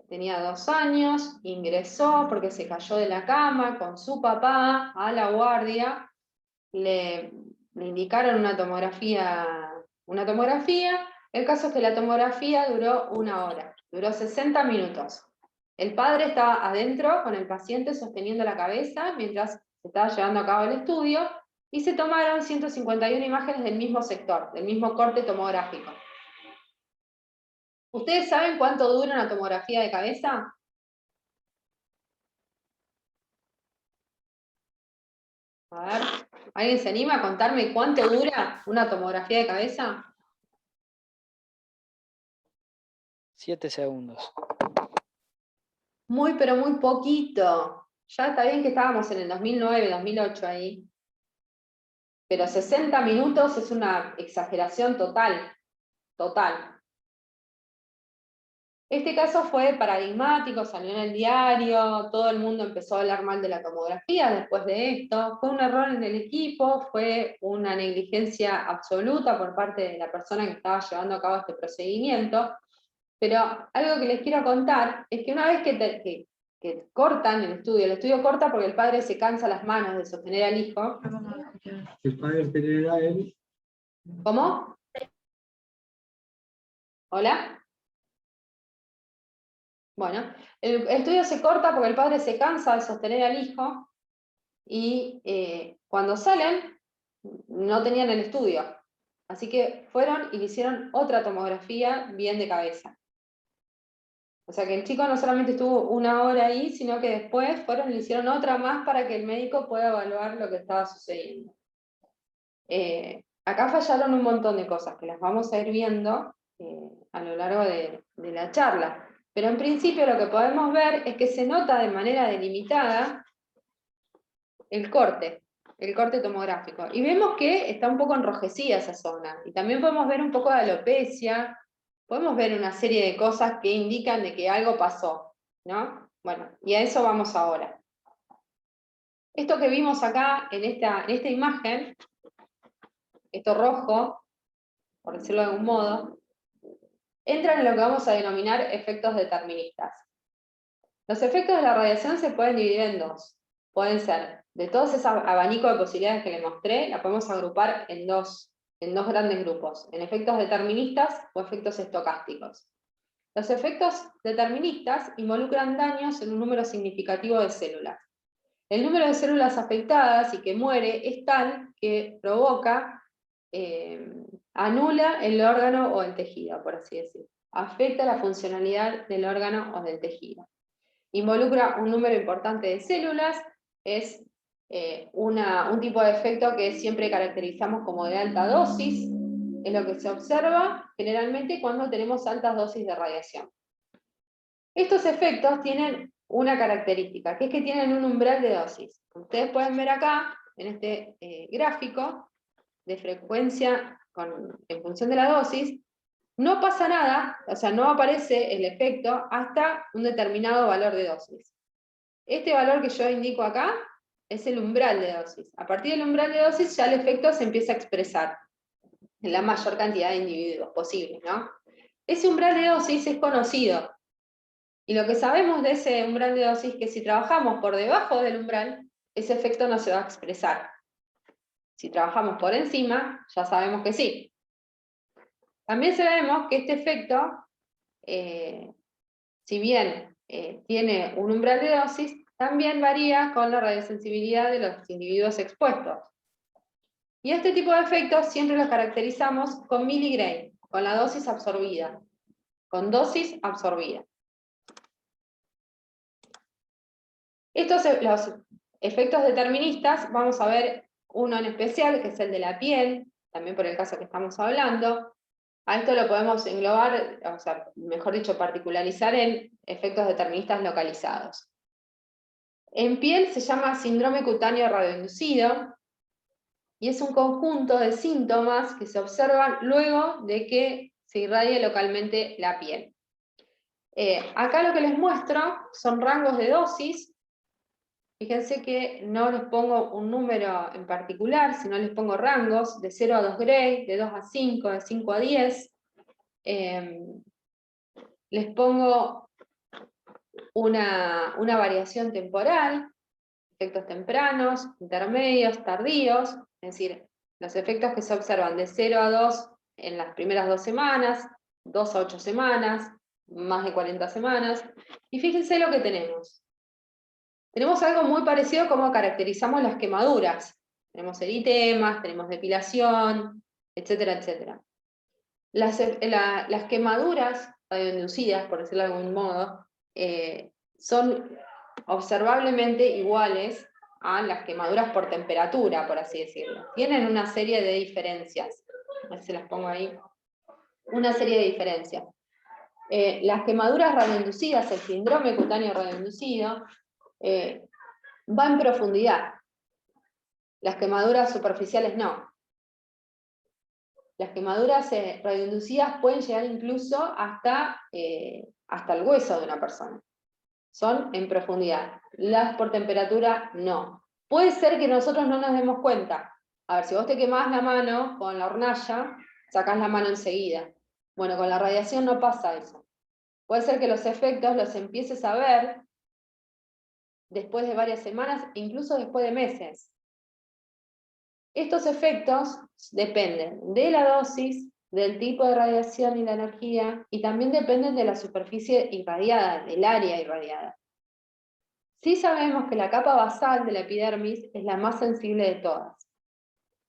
tenía 2 años, ingresó porque se cayó de la cama con su papá a la guardia, le indicaron una tomografía. El caso es que la tomografía duró 1 hora, duró 60 minutos. El padre estaba adentro con el paciente sosteniendo la cabeza mientras se estaba llevando a cabo el estudio y se tomaron 151 imágenes del mismo sector, del mismo corte tomográfico. ¿Ustedes saben cuánto dura una tomografía de cabeza? A ver, ¿alguien se anima a contarme cuánto dura una tomografía de cabeza? 7 segundos. Muy, pero muy poquito. Ya está bien que estábamos en el 2009, 2008 ahí. Pero 60 minutos es una exageración total. Total. Este caso fue paradigmático, salió en el diario, todo el mundo empezó a hablar mal de la tomografía después de esto. Fue un error en el equipo, fue una negligencia absoluta por parte de la persona que estaba llevando a cabo este procedimiento. Pero algo que les quiero contar es que una vez que cortan el estudio corta porque el padre se cansa las manos de sostener al hijo. El padre Pereira, él. ¿Cómo? ¿Hola? Bueno, el estudio se corta porque el padre se cansa de sostener al hijo y cuando salen no tenían el estudio. Así que fueron y le hicieron otra tomografía bien de cabeza. O sea que el chico no solamente estuvo 1 hora ahí, sino que después fueron y le hicieron otra más para que el médico pueda evaluar lo que estaba sucediendo. Acá fallaron un montón de cosas que las vamos a ir viendo a lo largo de la charla. Pero en principio lo que podemos ver es que se nota de manera delimitada el corte tomográfico. Y vemos que está un poco enrojecida esa zona. Y también podemos ver un poco de alopecia, podemos ver una serie de cosas que indican de que algo pasó, ¿no? Bueno, y a eso vamos ahora. Esto que vimos acá en esta imagen, esto rojo, por decirlo de algún modo, entran en lo que vamos a denominar efectos deterministas. Los efectos de la radiación se pueden dividir en 2. Pueden ser, de todos ese abanico de posibilidades que les mostré, la podemos agrupar en dos grandes grupos, en efectos deterministas o efectos estocásticos. Los efectos deterministas involucran daños en un número significativo de células. El número de células afectadas y que muere es tal que provoca, anula el órgano o el tejido, por así decirlo. Afecta la funcionalidad del órgano o del tejido. Involucra un número importante de células, es un tipo de efecto que siempre caracterizamos como de alta dosis, es lo que se observa generalmente cuando tenemos altas dosis de radiación. Estos efectos tienen una característica, que es que tienen un umbral de dosis. Ustedes pueden ver acá, en este gráfico, de frecuencia en función de la dosis, no pasa nada, o sea, no aparece el efecto hasta un determinado valor de dosis. Este valor que yo indico acá es el umbral de dosis. A partir del umbral de dosis ya el efecto se empieza a expresar en la mayor cantidad de individuos posible, ¿no? Ese umbral de dosis es conocido. Y lo que sabemos de ese umbral de dosis es que si trabajamos por debajo del umbral, ese efecto no se va a expresar. Si trabajamos por encima, ya sabemos que sí. También sabemos que este efecto, si bien tiene un umbral de dosis, también varía con la radiosensibilidad de los individuos expuestos. Y este tipo de efectos siempre los caracterizamos con milligray, con la dosis absorbida. con dosis absorbida. Los efectos deterministas, vamos a ver uno en especial, que es el de la piel, también por el caso que estamos hablando. A esto lo podemos englobar, o sea, mejor dicho, particularizar en efectos deterministas localizados. En piel se llama síndrome cutáneo radioinducido, y es un conjunto de síntomas que se observan luego de que se irradie localmente la piel. Acá lo que les muestro son rangos de dosis. Fíjense que no les pongo un número en particular, sino les pongo rangos de 0 a 2 Gray, de 2 a 5, de 5 a 10. Les pongo una variación temporal, efectos tempranos, intermedios, tardíos, es decir, los efectos que se observan de 0 a 2 en las primeras 2 semanas, 2 a 8 semanas, más de 40 semanas, y fíjense lo que tenemos. Tenemos algo muy parecido a cómo caracterizamos las quemaduras. Tenemos eritemas, tenemos depilación, etcétera, etcétera. Las quemaduras radioinducidas, por decirlo de algún modo, son observablemente iguales a las quemaduras por temperatura, por así decirlo. Tienen una serie de diferencias. A ver si las pongo ahí. Una serie de diferencias. Las quemaduras radioinducidas, el síndrome cutáneo radioinducido, va en profundidad. Las quemaduras superficiales no. Las quemaduras radioinducidas pueden llegar incluso hasta el hueso de una persona. Son en profundidad. Las por temperatura no. Puede ser que nosotros no nos demos cuenta. A ver, si vos te quemás la mano con la hornalla, sacás la mano enseguida. Bueno, con la radiación no pasa eso. Puede ser que los efectos los empieces a ver después de varias semanas, incluso después de meses. Estos efectos dependen de la dosis, del tipo de radiación y la energía, y también dependen de la superficie irradiada, del área irradiada. Sí sabemos que la capa basal de la epidermis es la más sensible de todas.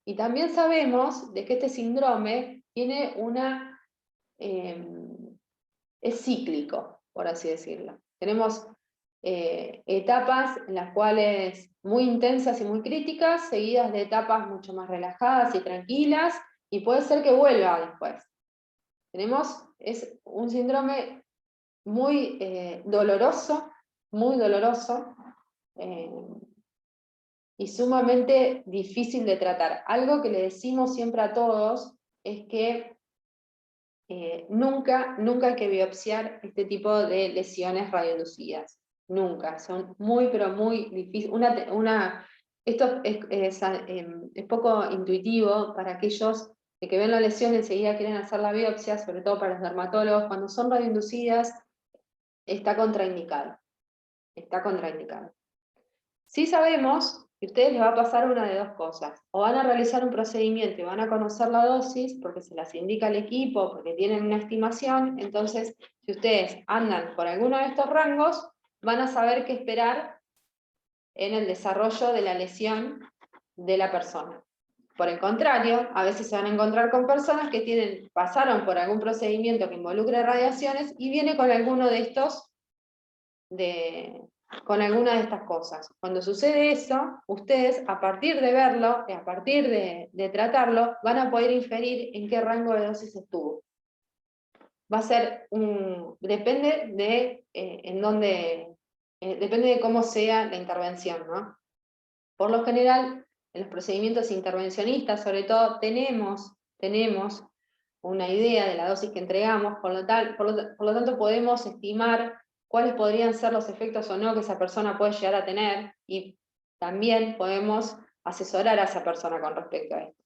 Y también sabemos de que este síndrome tiene es cíclico, por así decirlo. Tenemos etapas en las cuales muy intensas y muy críticas, seguidas de etapas mucho más relajadas y tranquilas, y puede ser que vuelva después. Es un síndrome muy doloroso, y sumamente difícil de tratar. Algo que le decimos siempre a todos es que nunca hay que biopsiar este tipo de lesiones radioinducidas. Nunca, son muy, pero muy difíciles. Esto es poco intuitivo para aquellos que ven la lesión y enseguida quieren hacer la biopsia, sobre todo para los dermatólogos. Cuando son radioinducidas, está contraindicado. Está contraindicado. Sí sabemos que a ustedes les va a pasar una de dos cosas. O van a realizar un procedimiento y van a conocer la dosis, porque se las indica el equipo, porque tienen una estimación. Entonces, si ustedes andan por alguno de estos rangos, van a saber qué esperar en el desarrollo de la lesión de la persona. Por el contrario, a veces se van a encontrar con personas que pasaron por algún procedimiento que involucre radiaciones y viene con alguno de estos con alguna de estas cosas. Cuando sucede eso, ustedes, a partir de verlo, y a partir de tratarlo, van a poder inferir en qué rango de dosis estuvo. Va a ser depende de cómo sea la intervención, ¿no? Por lo general, en los procedimientos intervencionistas, sobre todo, tenemos una idea de la dosis que entregamos, por lo tanto podemos estimar cuáles podrían ser los efectos o no que esa persona puede llegar a tener, y también podemos asesorar a esa persona con respecto a esto.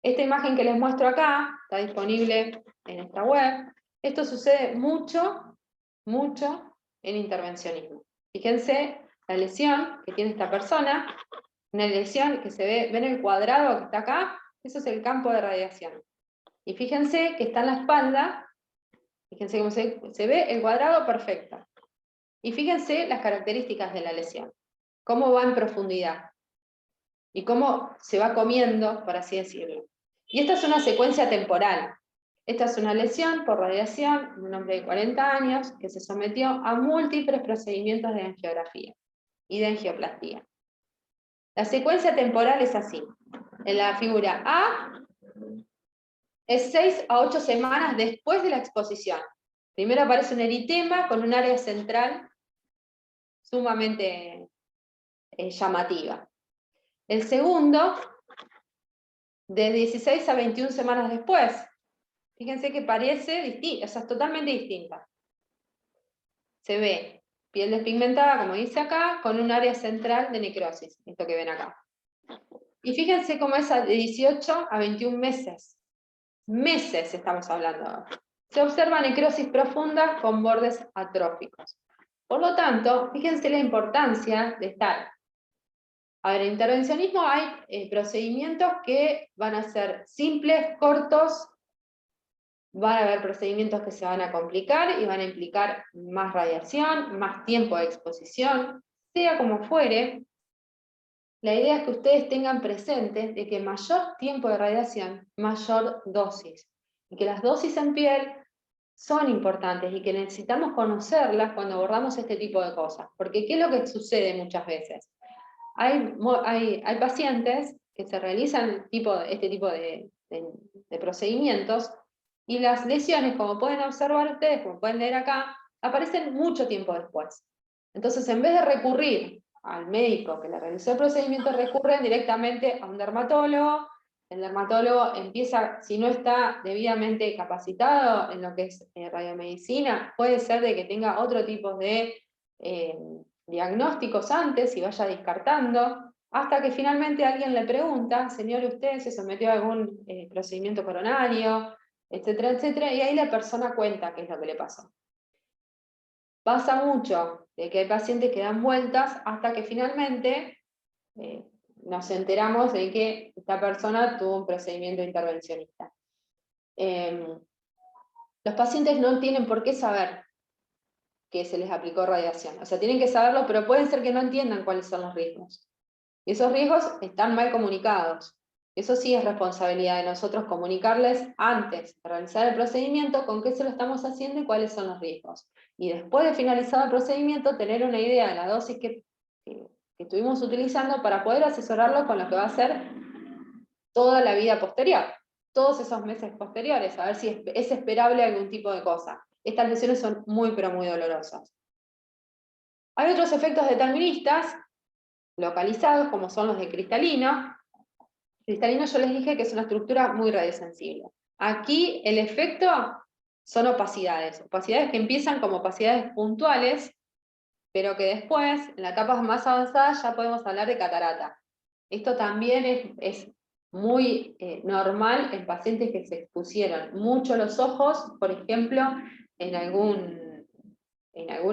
Esta imagen que les muestro acá está disponible en esta web. Esto sucede mucho en intervencionismo. Fíjense la lesión que tiene esta persona, una lesión que se ve, ¿ven el cuadrado que está acá? Eso es el campo de radiación. Y fíjense que está en la espalda. Fíjense cómo se ve el cuadrado perfecto. Y fíjense las características de la lesión. Cómo va en profundidad. Y cómo se va comiendo, por así decirlo. Y esta es una secuencia temporal. Esta es una lesión por radiación de un hombre de 40 años que se sometió a múltiples procedimientos de angiografía y de angioplastía. La secuencia temporal es así. En la figura A es 6 a 8 semanas después de la exposición. Primero aparece un eritema con un área central sumamente llamativa. El segundo, de 16 a 21 semanas después. Fíjense que parece distinta, o sea, es totalmente distinta. Se ve piel despigmentada, como dice acá, con un área central de necrosis, esto que ven acá. Y fíjense cómo es de 18 a 21 meses. Meses estamos hablando. Se observa necrosis profunda con bordes atróficos. Por lo tanto, fíjense la importancia de estar. A ver, en intervencionismo hay procedimientos que van a ser simples, cortos, van a haber procedimientos que se van a complicar y van a implicar más radiación, más tiempo de exposición, sea como fuere. La idea es que ustedes tengan presente de que mayor tiempo de radiación, mayor dosis, y que las dosis en piel son importantes y que necesitamos conocerlas cuando abordamos este tipo de cosas, porque ¿qué es lo que sucede muchas veces? Hay pacientes que se realizan este tipo de procedimientos y las lesiones, como pueden observar ustedes, como pueden leer acá, aparecen mucho tiempo después. Entonces, en vez de recurrir al médico que le realizó el procedimiento, recurren directamente a un dermatólogo. El dermatólogo empieza, si no está debidamente capacitado en lo que es radiomedicina, puede ser de que tenga otro tipo de diagnósticos antes y vaya descartando, hasta que finalmente alguien le pregunta, señor, ¿usted se sometió a algún procedimiento coronario? Etcétera, etcétera, y ahí la persona cuenta qué es lo que le pasó. Pasa mucho de que hay pacientes que dan vueltas hasta que finalmente nos enteramos de que esta persona tuvo un procedimiento intervencionista. Los pacientes no tienen por qué saber que se les aplicó radiación. O sea, tienen que saberlo, pero pueden ser que no entiendan cuáles son los riesgos. Y esos riesgos están mal comunicados. Eso sí es responsabilidad de nosotros comunicarles antes de realizar el procedimiento con qué se lo estamos haciendo y cuáles son los riesgos. Y después de finalizado el procedimiento, tener una idea de la dosis que estuvimos utilizando para poder asesorarlo con lo que va a ser toda la vida posterior, todos esos meses posteriores, a ver si es esperable algún tipo de cosa. Estas lesiones son muy, pero muy dolorosas. Hay otros efectos deterministas localizados, como son los de cristalino. Cristalino yo les dije que es una estructura muy radiosensible. Aquí el efecto son opacidades que empiezan como opacidades puntuales, pero que después, en la etapa más avanzada, ya podemos hablar de catarata. Esto también es muy normal en pacientes que se expusieron mucho los ojos, por ejemplo, en algún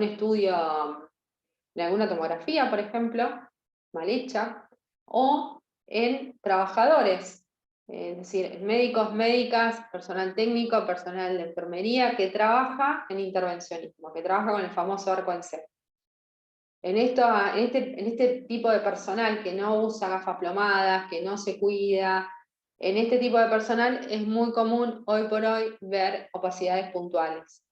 estudio, en alguna tomografía, por ejemplo, mal hecha, o en trabajadores, es decir, médicos, médicas, personal técnico, personal de enfermería, que trabaja en intervencionismo, que trabaja con el famoso arco en C. En este tipo de personal que no usa gafas plomadas, que no se cuida, en este tipo de personal es muy común hoy por hoy ver opacidades puntuales.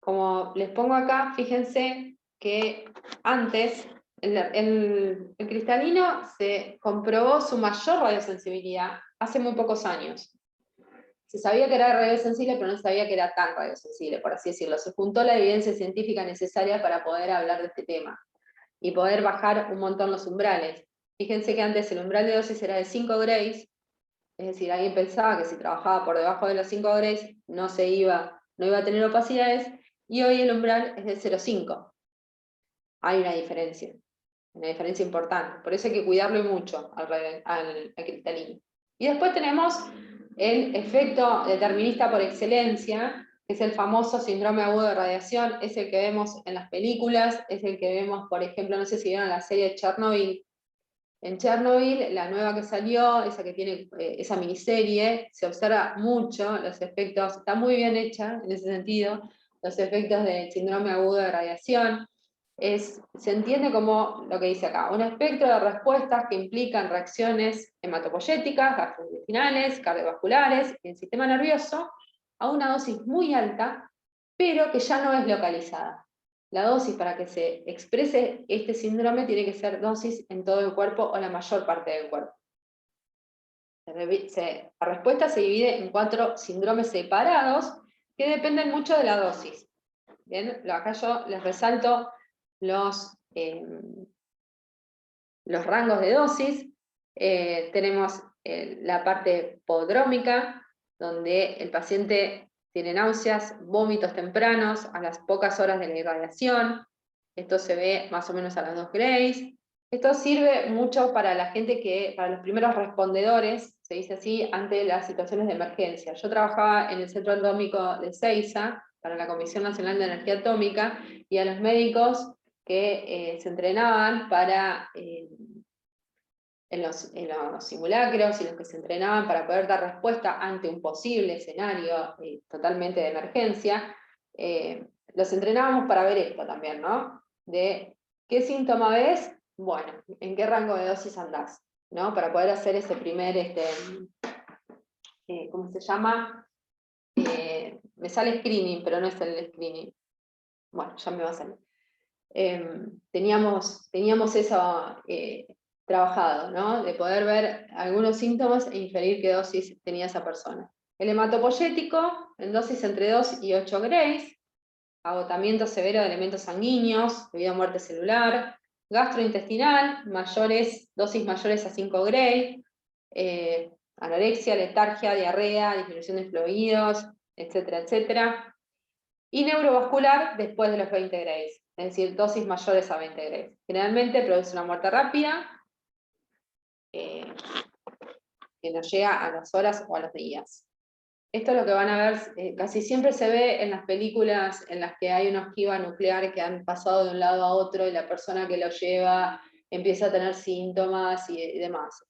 Como les pongo acá, fíjense que antes el cristalino se comprobó su mayor radiosensibilidad hace muy pocos años. Se sabía que era radiosensible, pero no sabía que era tan radiosensible, por así decirlo. Se juntó la evidencia científica necesaria para poder hablar de este tema y poder bajar un montón los umbrales. Fíjense que antes el umbral de dosis era de 5 grays, es decir, alguien pensaba que si trabajaba por debajo de los 5 grays no iba a tener opacidades, y hoy el umbral es de 0,5. Hay una diferencia importante, por eso hay que cuidarlo mucho al cristalino. Y después tenemos el efecto determinista por excelencia, que es el famoso síndrome agudo de radiación, es el que vemos en las películas, es el que vemos, por ejemplo, no sé si vieron la serie Chernobyl. En Chernobyl, la nueva que salió, esa que tiene esa miniserie, se observa mucho los efectos, está muy bien hecha en ese sentido, los efectos del síndrome agudo de radiación. se entiende como lo que dice acá, un espectro de respuestas que implican reacciones hematopoyéticas, gastrointestinales, cardiovasculares, y el sistema nervioso, a una dosis muy alta, pero que ya no es localizada. La dosis para que se exprese este síndrome tiene que ser dosis en todo el cuerpo o la mayor parte del cuerpo. La respuesta se divide en 4 síndromes separados que dependen mucho de la dosis. Bien, acá yo les resalto los rangos de dosis. Tenemos la parte prodrómica, donde el paciente tiene náuseas, vómitos tempranos a las pocas horas de la irradiación. Esto se ve más o menos a las 2 grays. Esto sirve mucho para la gente para los primeros respondedores, se dice así, ante las situaciones de emergencia. Yo trabajaba en el Centro Atómico de Ezeiza, para la Comisión Nacional de Energía Atómica, y a los médicos que se entrenaban en los simulacros y los que se entrenaban para poder dar respuesta ante un posible escenario totalmente de emergencia, los entrenábamos para ver esto también, ¿no? De qué síntoma ves, bueno, en qué rango de dosis andás, ¿no? Para poder hacer ese primer, ¿cómo se llama? Me sale screening, pero no es el screening. Bueno, ya me va a salir. Teníamos eso trabajado, ¿no? De poder ver algunos síntomas e inferir qué dosis tenía esa persona. El hematopoyético, en dosis entre 2 y 8 grays, agotamiento severo de elementos sanguíneos, debido a muerte celular, gastrointestinal, dosis mayores a 5 gray, anorexia, letargia, diarrea, disminución de fluidos, etcétera, etcétera. Y neurovascular después de los 20 grays, es decir, dosis mayores a 20 grays. Generalmente produce una muerte rápida, que nos llega a las horas o a los días. Esto es lo que van a ver, casi siempre se ve en las películas en las que hay una ojiva nuclear que han pasado de un lado a otro y la persona que lo lleva empieza a tener síntomas y demás.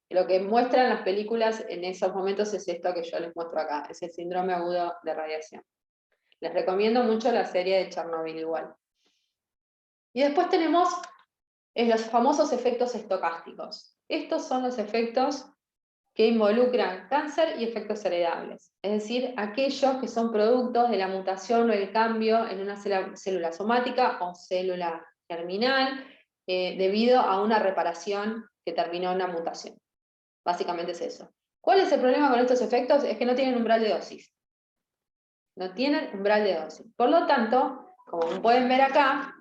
Lo que muestran las películas en esos momentos es esto que yo les muestro acá, es el síndrome agudo de radiación. Les recomiendo mucho la serie de Chernobyl igual. Y después tenemos los famosos efectos estocásticos. Estos son los efectos que involucran cáncer y efectos heredables. Es decir, aquellos que son productos de la mutación o el cambio en una célula somática o célula germinal debido a una reparación que terminó en una mutación. Básicamente es eso. ¿Cuál es el problema con estos efectos? Es que no tienen umbral de dosis. No tienen umbral de dosis. Por lo tanto, como pueden ver acá,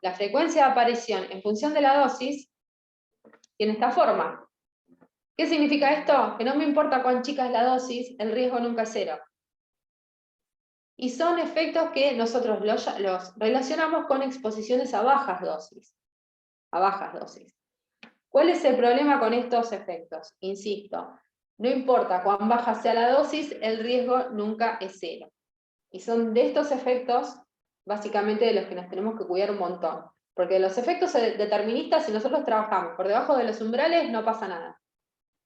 la frecuencia de aparición en función de la dosis tiene esta forma. ¿Qué significa esto? Que no me importa cuán chica es la dosis, el riesgo nunca es 0. Y son efectos que nosotros los relacionamos con exposiciones a bajas dosis. ¿Cuál es el problema con estos efectos? Insisto, no importa cuán baja sea la dosis, el riesgo nunca es 0. Y son de estos efectos, básicamente, de los que nos tenemos que cuidar un montón. Porque los efectos deterministas, si nosotros trabajamos por debajo de los umbrales, no pasa nada.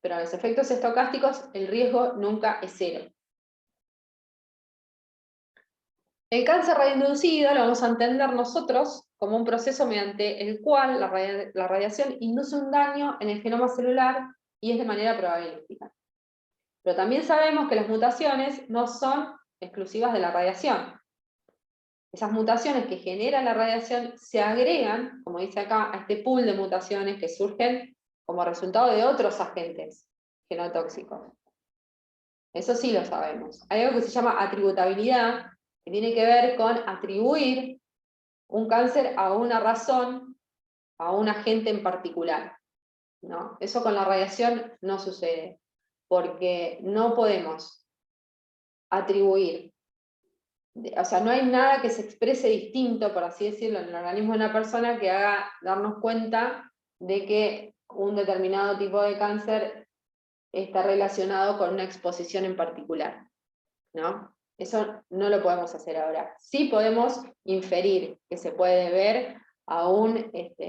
Pero en los efectos estocásticos, el riesgo nunca es 0. El cáncer radioinducido lo vamos a entender nosotros como un proceso mediante el cual la radiación induce un daño en el genoma celular y es de manera probabilística. Pero también sabemos que las mutaciones no son exclusivas de la radiación. Esas mutaciones que genera la radiación se agregan, como dice acá, a este pool de mutaciones que surgen como resultado de otros agentes genotóxicos. Eso sí lo sabemos. Hay algo que se llama atributabilidad, que tiene que ver con atribuir un cáncer a una razón, a un agente en particular, ¿no? Eso con la radiación no sucede, porque no podemos atribuir, o sea, no hay nada que se exprese distinto, por así decirlo, en el organismo de una persona que haga darnos cuenta de que un determinado tipo de cáncer está relacionado con una exposición en particular, ¿no? Eso no lo podemos hacer ahora. Sí podemos inferir que se puede ver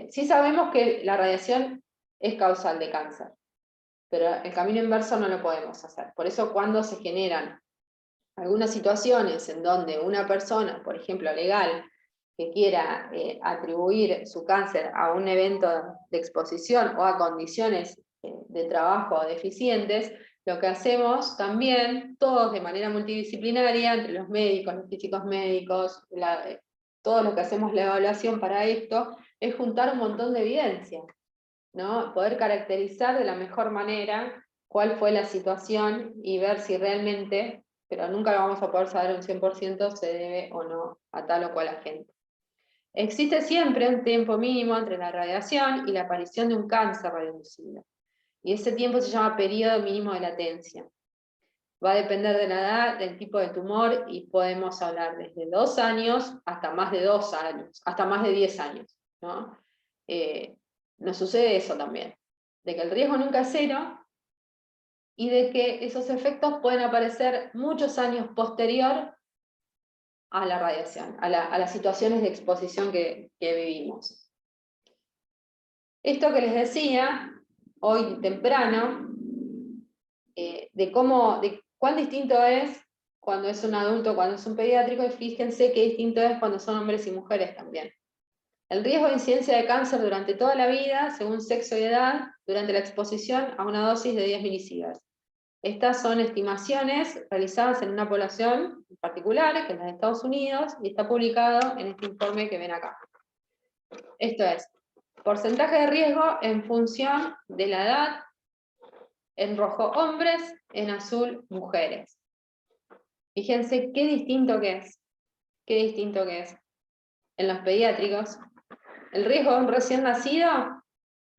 sí sabemos que la radiación es causal de cáncer, pero el camino inverso no lo podemos hacer. Por eso cuando se generan algunas situaciones en donde una persona, por ejemplo legal, que quiera atribuir su cáncer a un evento de exposición o a condiciones de trabajo deficientes, lo que hacemos también, todos de manera multidisciplinaria, entre los médicos, los físicos médicos, todos los que hacemos la evaluación para esto, es juntar un montón de evidencia, ¿no? Poder caracterizar de la mejor manera cuál fue la situación y ver si realmente, pero nunca lo vamos a poder saber un 100%, se debe o no a tal o cual agente. Existe siempre un tiempo mínimo entre la radiación y la aparición de un cáncer radioinducido. Y ese tiempo se llama periodo mínimo de latencia. Va a depender de la edad, del tipo de tumor, y podemos hablar desde 2 años hasta más de 2 años, hasta más de 10 años, ¿no? Nos sucede eso también, de que el riesgo nunca es cero, y de que esos efectos pueden aparecer muchos años posterior a la radiación, a las situaciones de exposición que vivimos. Esto que les decía, hoy temprano, de cuán distinto es cuando es un adulto, cuando es un pediátrico, y fíjense qué distinto es cuando son hombres y mujeres también. El riesgo de incidencia de cáncer durante toda la vida, según sexo y edad, durante la exposición a una dosis de 10 milisieverts. Estas son estimaciones realizadas en una población particular, que es la de Estados Unidos, y está publicado en este informe que ven acá. Esto es, porcentaje de riesgo en función de la edad, en rojo hombres, en azul mujeres. Fíjense qué distinto que es. Qué distinto que es. En los pediátricos, el riesgo de un recién nacido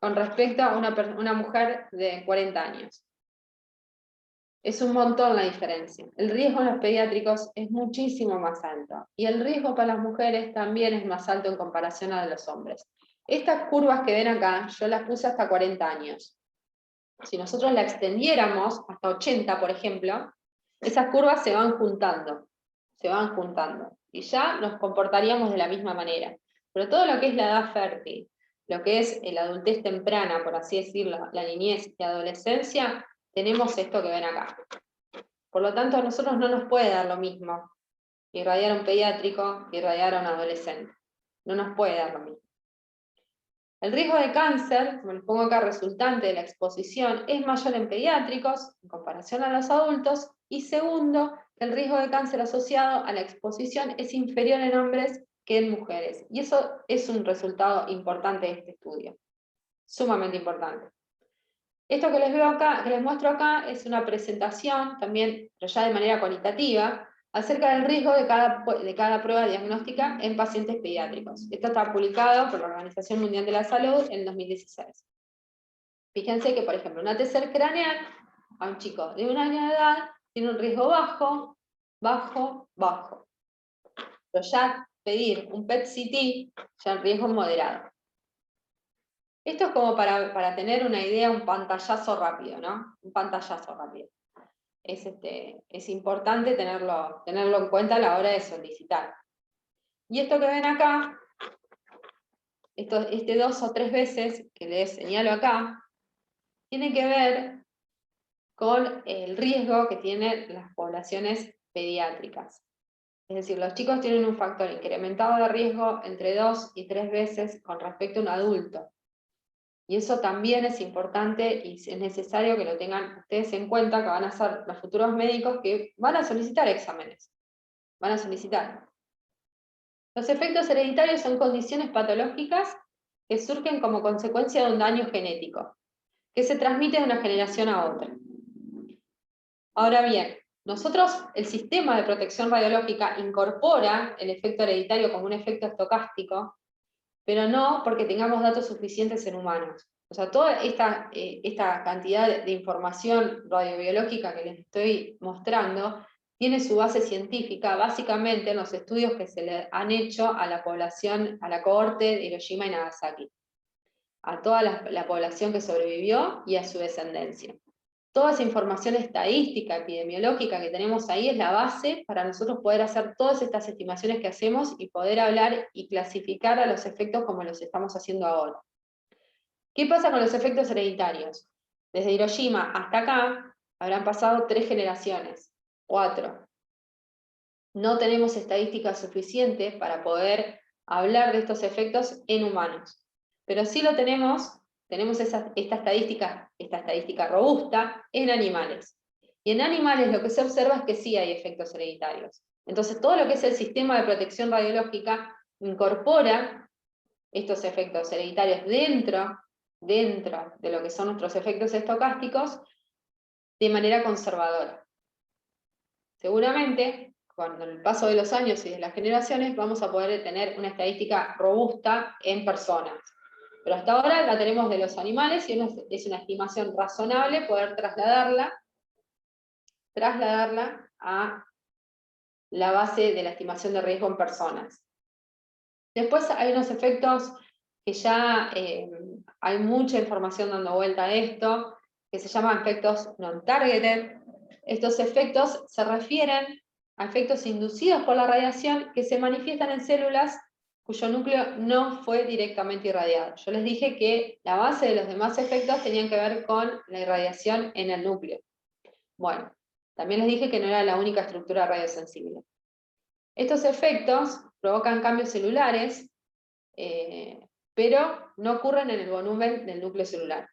con respecto a una mujer de 40 años. Es un montón la diferencia. El riesgo en los pediátricos es muchísimo más alto. Y el riesgo para las mujeres también es más alto en comparación a los hombres. Estas curvas que ven acá, yo las puse hasta 40 años. Si nosotros la extendiéramos hasta 80, por ejemplo, esas curvas se van juntando. Se van juntando. Y ya nos comportaríamos de la misma manera. Pero todo lo que es la edad fértil, lo que es la adultez temprana, por así decirlo, la niñez y adolescencia, tenemos esto que ven acá. Por lo tanto, a nosotros no nos puede dar lo mismo irradiar a un pediátrico que irradiar a un adolescente. No nos puede dar lo mismo. El riesgo de cáncer, como les pongo acá, resultante de la exposición, es mayor en pediátricos en comparación a los adultos, y segundo, el riesgo de cáncer asociado a la exposición es inferior en hombres que en mujeres. Y eso es un resultado importante de este estudio, sumamente importante. Esto que les veo acá, que les muestro acá, es una presentación también, pero ya de manera cualitativa, acerca del riesgo de cada prueba diagnóstica en pacientes pediátricos. Esto está publicado por la Organización Mundial de la Salud en 2016. Fíjense que, por ejemplo, una TCR craneal a un chico de 1 año de edad tiene un riesgo bajo, bajo, bajo. Pero ya pedir un PET-CT, ya el riesgo es moderado. Esto es como para tener una idea, un pantallazo rápido, ¿no? Un pantallazo rápido. Es importante tenerlo en cuenta a la hora de solicitar. Y esto que ven acá, este 2 o 3 veces que les señalo acá, tiene que ver con el riesgo que tienen las poblaciones pediátricas. Es decir, los chicos tienen un factor incrementado de riesgo entre 2 y 3 veces con respecto a un adulto. Y eso también es importante y es necesario que lo tengan ustedes en cuenta, que van a ser los futuros médicos que van a solicitar exámenes. Van a solicitar. Los efectos hereditarios son condiciones patológicas que surgen como consecuencia de un daño genético, que se transmite de una generación a otra. Ahora bien, nosotros, el sistema de protección radiológica incorpora el efecto hereditario como un efecto estocástico, pero no porque tengamos datos suficientes en humanos. O sea, toda esta cantidad de información radiobiológica que les estoy mostrando tiene su base científica, básicamente en los estudios que se le han hecho a la población, a la cohorte de Hiroshima y Nagasaki, a toda la población que sobrevivió y a su descendencia. Toda esa información estadística, epidemiológica que tenemos ahí es la base para nosotros poder hacer todas estas estimaciones que hacemos y poder hablar y clasificar a los efectos como los estamos haciendo ahora. ¿Qué pasa con los efectos hereditarios? Desde Hiroshima hasta acá habrán pasado 3 generaciones, 4. No tenemos estadísticas suficientes para poder hablar de estos efectos en humanos. Pero sí lo tenemos esta estadística robusta en animales. Y en animales lo que se observa es que sí hay efectos hereditarios. Entonces todo lo que es el sistema de protección radiológica incorpora estos efectos hereditarios dentro de lo que son nuestros efectos estocásticos de manera conservadora. Seguramente, con el paso de los años y de las generaciones, vamos a poder tener una estadística robusta en personas. Pero hasta ahora la tenemos de los animales y es una estimación razonable poder trasladarla a la base de la estimación de riesgo en personas. Después hay unos efectos que ya hay mucha información dando vuelta a esto, que se llaman efectos non-targeted. Estos efectos se refieren a efectos inducidos por la radiación que se manifiestan en células cuyo núcleo no fue directamente irradiado. Yo les dije que la base de los demás efectos tenían que ver con la irradiación en el núcleo. Bueno, también les dije que no era la única estructura radiosensible. Estos efectos provocan cambios celulares, pero no ocurren en el volumen del núcleo celular.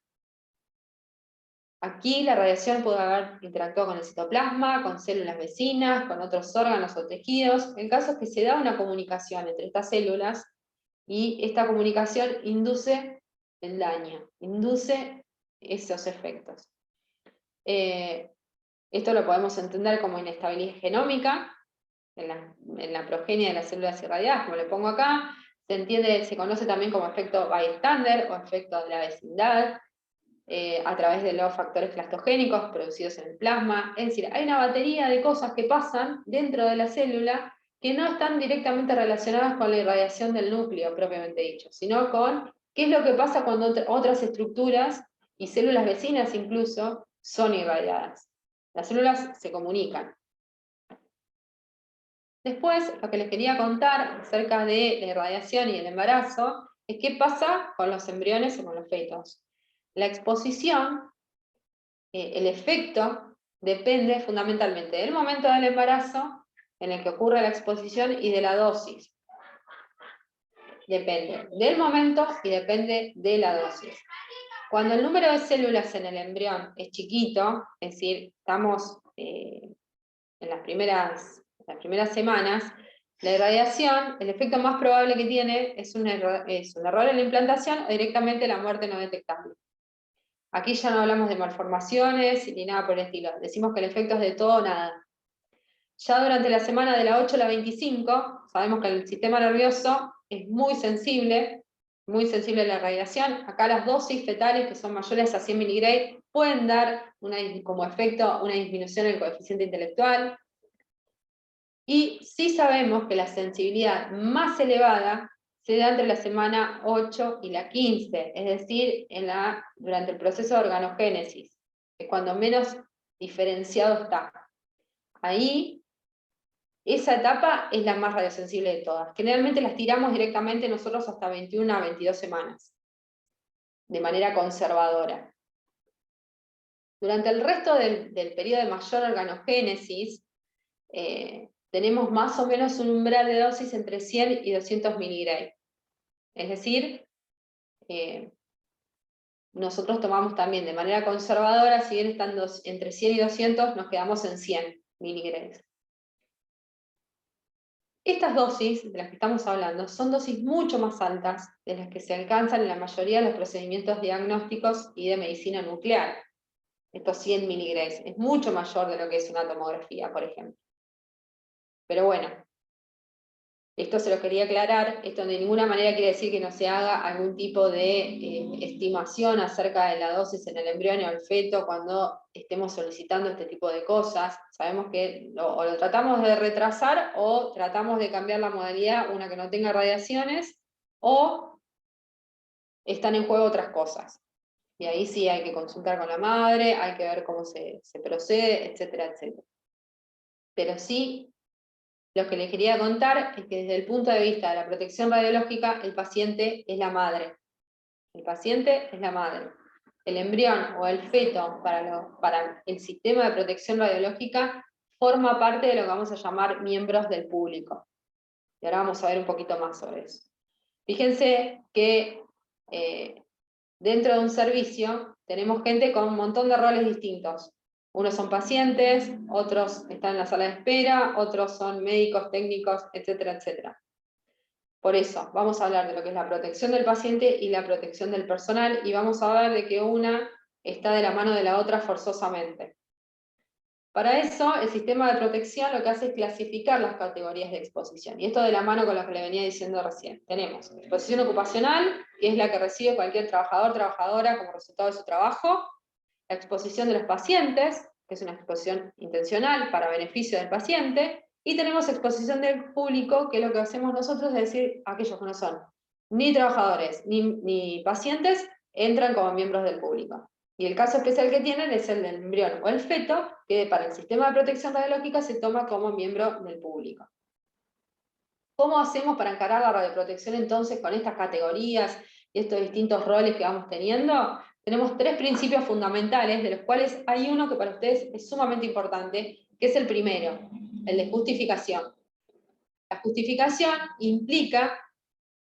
Aquí la radiación puede haber interactuado con el citoplasma, con células vecinas, con otros órganos o tejidos. El caso es que se da una comunicación entre estas células y esta comunicación induce el daño, induce esos efectos. Esto lo podemos entender como inestabilidad genómica en la progenie de las células irradiadas, como le pongo acá. Se conoce también como efecto bystander o efecto de la vecindad, a través de los factores plastogénicos producidos en el plasma. Es decir, hay una batería de cosas que pasan dentro de la célula que no están directamente relacionadas con la irradiación del núcleo propiamente dicho, sino con qué es lo que pasa cuando otras estructuras y células vecinas incluso son irradiadas. Las células se comunican. Después, lo que les quería contar acerca de la irradiación y el embarazo es qué pasa con los embriones y con los fetos. La exposición, el efecto, depende fundamentalmente del momento del embarazo en el que ocurre la exposición y de la dosis. Depende del momento y depende de la dosis. Cuando el número de células en el embrión es chiquito, es decir, estamos en las primeras semanas, la irradiación, el efecto más probable que tiene es un error en la implantación o directamente la muerte no detectable. Aquí ya no hablamos de malformaciones ni nada por el estilo, decimos que el efecto es de todo o nada. Ya durante la semana de la 8 a la 25, sabemos que el sistema nervioso es muy sensible a la radiación. Acá las dosis fetales, que son mayores a 100 miligray, pueden dar como efecto una disminución en el coeficiente intelectual. Y sí sabemos que la sensibilidad más elevada se da entre la semana 8 y la 15, es decir, durante el proceso de organogénesis, que es cuando menos diferenciado está. Ahí, esa etapa es la más radiosensible de todas. Generalmente las tiramos directamente nosotros hasta 21 a 22 semanas, de manera conservadora. Durante el resto del periodo de mayor organogénesis, tenemos más o menos un umbral de dosis entre 100 y 200 miligray. Es decir, nosotros tomamos también de manera conservadora, si bien están entre 100 y 200, nos quedamos en 100 miligrays. Estas dosis de las que estamos hablando son dosis mucho más altas de las que se alcanzan en la mayoría de los procedimientos diagnósticos y de medicina nuclear. Estos 100 miligrays es mucho mayor de lo que es una tomografía, por ejemplo. Pero bueno, esto se lo quería aclarar, esto de ninguna manera quiere decir que no se haga algún tipo de estimación acerca de la dosis en el embrión o el feto cuando estemos solicitando este tipo de cosas. Sabemos que o lo tratamos de retrasar o tratamos de cambiar la modalidad, una que no tenga radiaciones, o están en juego otras cosas. Y ahí sí hay que consultar con la madre, hay que ver cómo se procede, etcétera, etcétera. Pero sí, lo que les quería contar es que desde el punto de vista de la protección radiológica, el paciente es la madre. El paciente es la madre. El embrión o el feto para el sistema de protección radiológica forma parte de lo que vamos a llamar miembros del público. Y ahora vamos a ver un poquito más sobre eso. Fíjense que dentro de un servicio tenemos gente con un montón de roles distintos. Unos son pacientes, otros están en la sala de espera, otros son médicos, técnicos, etcétera, etcétera. Por eso, vamos a hablar de lo que es la protección del paciente y la protección del personal, y vamos a ver de que una está de la mano de la otra forzosamente. Para eso, el sistema de protección lo que hace es clasificar las categorías de exposición, y esto de la mano con lo que le venía diciendo recién. Tenemos exposición ocupacional, que es la que recibe cualquier trabajador o trabajadora como resultado de su trabajo, la exposición de los pacientes, que es una exposición intencional para beneficio del paciente, y tenemos exposición del público, que lo que hacemos nosotros es decir, aquellos que no son ni trabajadores ni pacientes, entran como miembros del público. Y el caso especial que tienen es el del embrión o el feto, que para el sistema de protección radiológica se toma como miembro del público. ¿Cómo hacemos para encarar la radioprotección entonces con estas categorías y estos distintos roles que vamos teniendo? Tenemos 3 principios fundamentales, de los cuales hay uno que para ustedes es sumamente importante, que es el primero, el de justificación. La justificación implica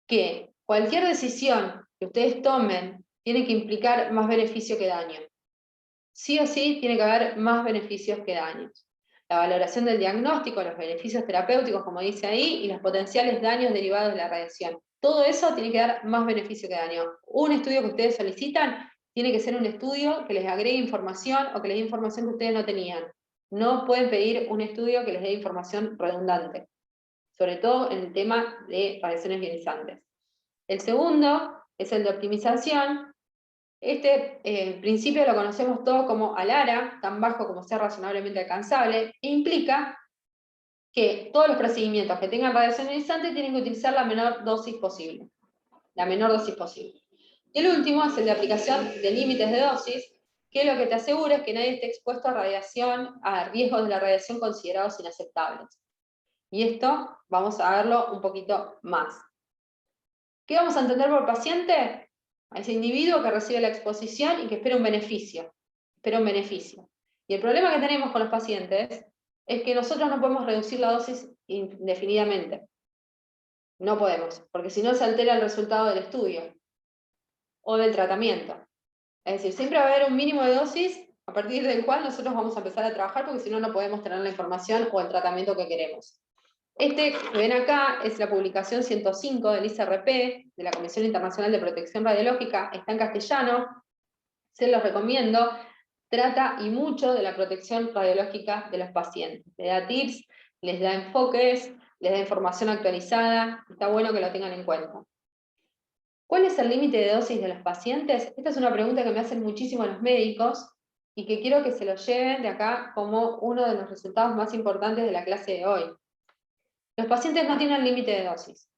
que cualquier decisión que ustedes tomen tiene que implicar más beneficio que daño. Sí o sí tiene que haber más beneficios que daños. La valoración del diagnóstico, los beneficios terapéuticos, como dice ahí, y los potenciales daños derivados de la radiación. Todo eso tiene que dar más beneficio que daño. Un estudio que ustedes solicitan tiene que ser un estudio que les agregue información o que les dé información que ustedes no tenían. No pueden pedir un estudio que les dé información redundante, sobre todo en el tema de radiaciones ionizantes. El segundo es el de optimización. Este principio lo conocemos todos como ALARA, tan bajo como sea razonablemente alcanzable, e implica que todos los procedimientos que tengan radiación ionizante tienen que utilizar la menor dosis posible. La menor dosis posible. Y el último es el de aplicación de límites de dosis, que lo que te asegura es que nadie esté expuesto a radiación, a riesgos de la radiación considerados inaceptables. Y esto vamos a verlo un poquito más. ¿Qué vamos a entender por paciente? A ese individuo que recibe la exposición y que espera un beneficio. Espera un beneficio. Y el problema que tenemos con los pacientes es que nosotros no podemos reducir la dosis indefinidamente. No podemos, porque si no se altera el resultado del estudio o del tratamiento. Es decir, siempre va a haber un mínimo de dosis a partir del cual nosotros vamos a empezar a trabajar, porque si no, no podemos tener la información o el tratamiento que queremos. Este que ven acá es la publicación 105 del ICRP, de la Comisión Internacional de Protección Radiológica, está en castellano, se los recomiendo, trata y mucho de la protección radiológica de los pacientes. Les da tips, les da enfoques, les da información actualizada, está bueno que lo tengan en cuenta. ¿Cuál es el límite de dosis de los pacientes? Esta es una pregunta que me hacen muchísimo los médicos y que quiero que se lo lleven de acá como uno de los resultados más importantes de la clase de hoy. Los pacientes no tienen límite de dosis.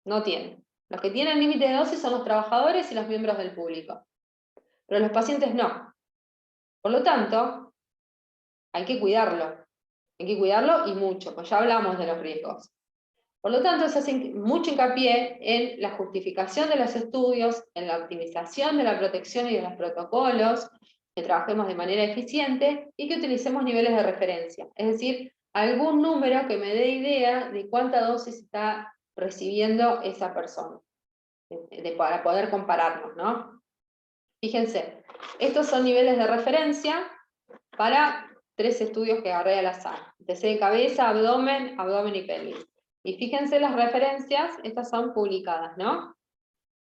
No tienen. Los que tienen límite de dosis son los trabajadores y los miembros del público. Pero los pacientes no. Por lo tanto, hay que cuidarlo. Hay que cuidarlo y mucho, pues ya hablamos de los riesgos. Por lo tanto, se hace mucho hincapié en la justificación de los estudios, en la optimización de la protección y de los protocolos, que trabajemos de manera eficiente y que utilicemos niveles de referencia. Es decir, algún número que me dé idea de cuánta dosis está recibiendo esa persona, para poder compararnos, ¿no? Fíjense, estos son niveles de referencia para 3 estudios que agarré al azar. TC de cabeza, abdomen, abdomen y pelvis. Y fíjense las referencias, estas son publicadas, ¿no?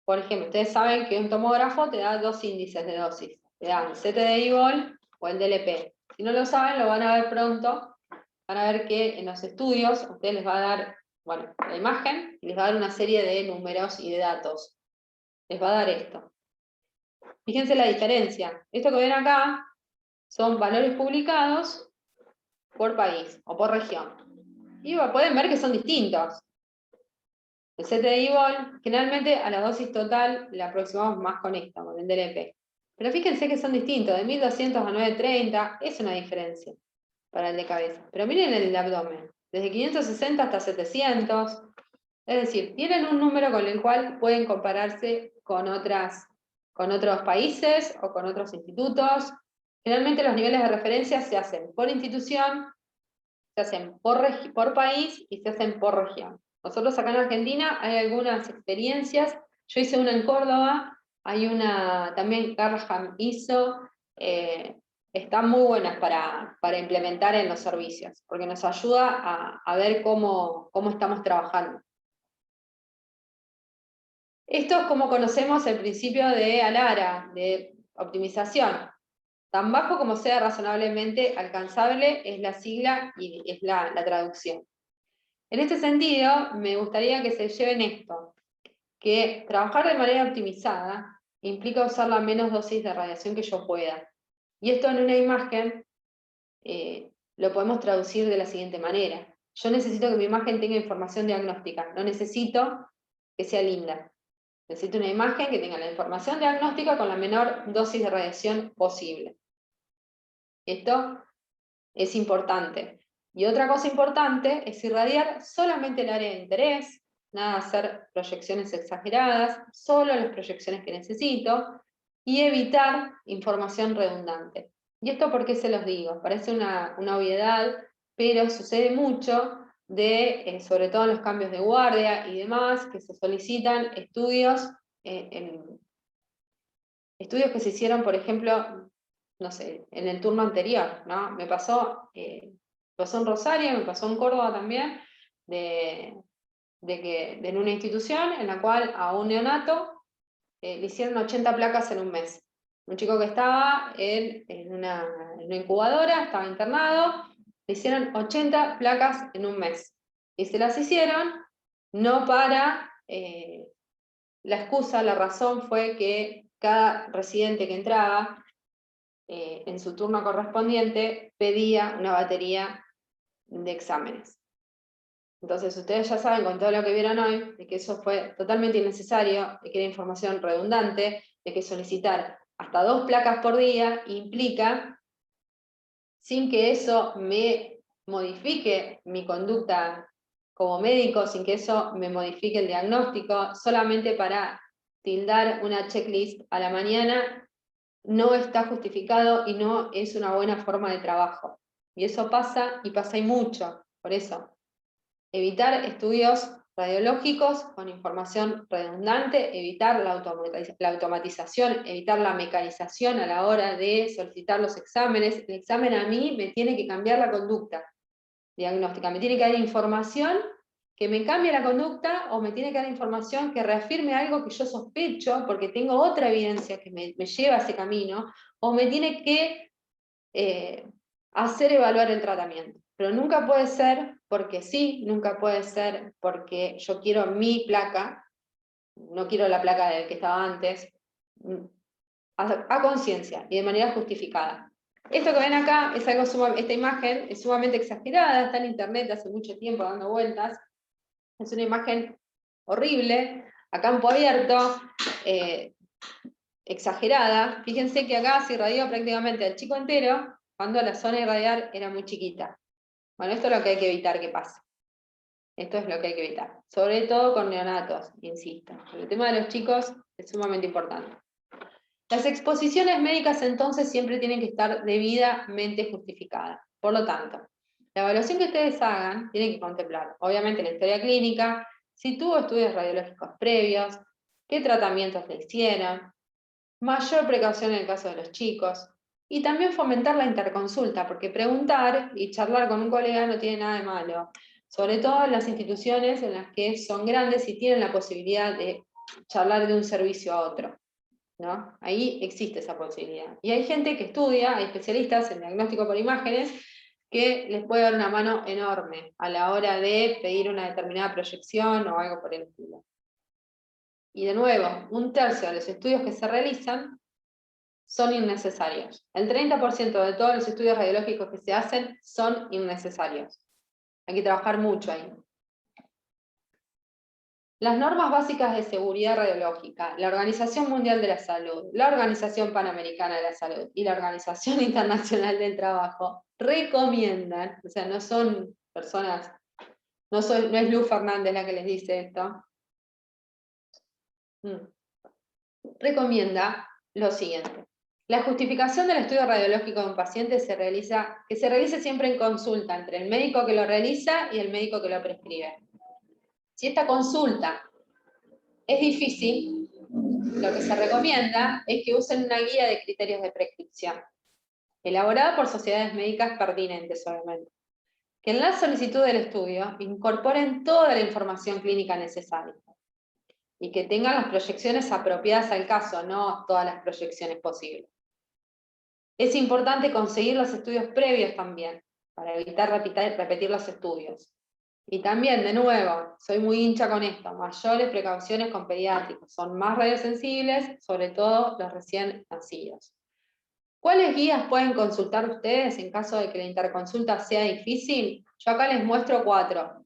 Por ejemplo, ustedes saben que un tomógrafo te da 2 índices de dosis. Te da el CT de IVOL o el DLP. Si no lo saben, lo van a ver pronto. Van a ver que en los estudios ustedes les va a dar, bueno, la imagen, y les va a dar una serie de números y de datos. Les va a dar esto. Fíjense la diferencia. Esto que ven acá son valores publicados por país o por región. Y pueden ver que son distintos. El CT de IVOL, generalmente a la dosis total la aproximamos más con esta, con el DLP. Pero fíjense que son distintos, de 1200 a 930, es una diferencia para el de cabeza. Pero miren el de abdomen, desde 560 hasta 700, es decir, tienen un número con el cual pueden compararse con otros países o con otros institutos. Generalmente los niveles de referencia se hacen por institución, se hacen por país y se hacen por región. Nosotros acá en Argentina hay algunas experiencias, yo hice una en Córdoba, hay una también Garham hizo, están muy buenas para implementar en los servicios, porque nos ayuda a ver cómo estamos trabajando. Esto es como conocemos el principio de ALARA, de optimización. Tan bajo como sea razonablemente alcanzable es la sigla y es la traducción. En este sentido, me gustaría que se lleven esto, que trabajar de manera optimizada implica usar la menos dosis de radiación que yo pueda. Y esto en una imagen lo podemos traducir de la siguiente manera. Yo necesito que mi imagen tenga información diagnóstica, no necesito que sea linda. Necesito una imagen que tenga la información diagnóstica con la menor dosis de radiación posible. Esto es importante. Y otra cosa importante es irradiar solamente el área de interés, nada hacer proyecciones exageradas, solo las proyecciones que necesito, y evitar información redundante. ¿Y esto por qué se los digo? Parece una obviedad, pero sucede mucho, sobre todo en los cambios de guardia y demás, que se solicitan estudios, estudios que se hicieron, por ejemplo, no sé, en el turno anterior, ¿no? Me pasó en Rosario, me pasó en Córdoba también, en una institución en la cual a un neonato le hicieron 80 placas en un mes. Un chico que estaba en una incubadora, estaba internado, le hicieron 80 placas en un mes. Y se las hicieron no para... la excusa, la razón fue que cada residente que entraba en su turno correspondiente pedía una batería de exámenes. Entonces ustedes ya saben con todo lo que vieron hoy, de que eso fue totalmente innecesario, de que era información redundante, de que solicitar hasta 2 placas por día implica, sin que eso me modifique mi conducta como médico, sin que eso me modifique el diagnóstico, solamente para tildar una checklist a la mañana, no está justificado y no es una buena forma de trabajo. Y eso pasa, y pasa y mucho. Por eso, evitar estudios radiológicos con información redundante, evitar la automatización, evitar la mecanización a la hora de solicitar los exámenes. El examen a mí me tiene que cambiar la conducta diagnóstica, me tiene que dar información que me cambie la conducta, o me tiene que dar información que reafirme algo que yo sospecho, porque tengo otra evidencia que me lleva a ese camino, o me tiene que hacer evaluar el tratamiento. Pero nunca puede ser porque sí, nunca puede ser porque yo quiero mi placa, no quiero la placa del que estaba antes, a conciencia y de manera justificada. Esto que ven acá es algo esta imagen es sumamente exagerada, está en internet hace mucho tiempo dando vueltas. Es una imagen horrible, a campo abierto, exagerada. Fíjense que acá se irradió prácticamente al chico entero, cuando la zona de irradiar era muy chiquita. Bueno, esto es lo que hay que evitar que pase. Esto es lo que hay que evitar. Sobre todo con neonatos, insisto. El tema de los chicos es sumamente importante. Las exposiciones médicas entonces siempre tienen que estar debidamente justificadas. Por lo tanto, la evaluación que ustedes hagan tiene que contemplar, obviamente, la historia clínica, si tuvo estudios radiológicos previos, qué tratamientos le hicieron, mayor precaución en el caso de los chicos, y también fomentar la interconsulta, porque preguntar y charlar con un colega no tiene nada de malo, sobre todo en las instituciones en las que son grandes y tienen la posibilidad de charlar de un servicio a otro, ¿no? Ahí existe esa posibilidad. Y hay gente que estudia, hay especialistas en diagnóstico por imágenes, que les puede dar una mano enorme a la hora de pedir una determinada proyección o algo por el estilo. Y de nuevo, 1/3 de los estudios que se realizan son innecesarios. El 30% de todos los estudios radiológicos que se hacen son innecesarios. Hay que trabajar mucho ahí. Las normas básicas de seguridad radiológica, la Organización Mundial de la Salud, la Organización Panamericana de la Salud y la Organización Internacional del Trabajo recomiendan, o sea, no son personas, no es Luz Fernández la que les dice esto, recomienda lo siguiente. La justificación del estudio radiológico de un paciente se realice siempre en consulta entre el médico que lo realiza y el médico que lo prescribe. Si esta consulta es difícil, lo que se recomienda es que usen una guía de criterios de prescripción, elaborada por sociedades médicas pertinentes, obviamente, que en la solicitud del estudio incorporen toda la información clínica necesaria y que tengan las proyecciones apropiadas al caso, no todas las proyecciones posibles. Es importante conseguir los estudios previos también, para evitar repetir los estudios. Y también, de nuevo, soy muy hincha con esto, mayores precauciones con pediátricos, son más radiosensibles, sobre todo los recién nacidos. ¿Cuáles guías pueden consultar ustedes en caso de que la interconsulta sea difícil? Yo acá les muestro 4.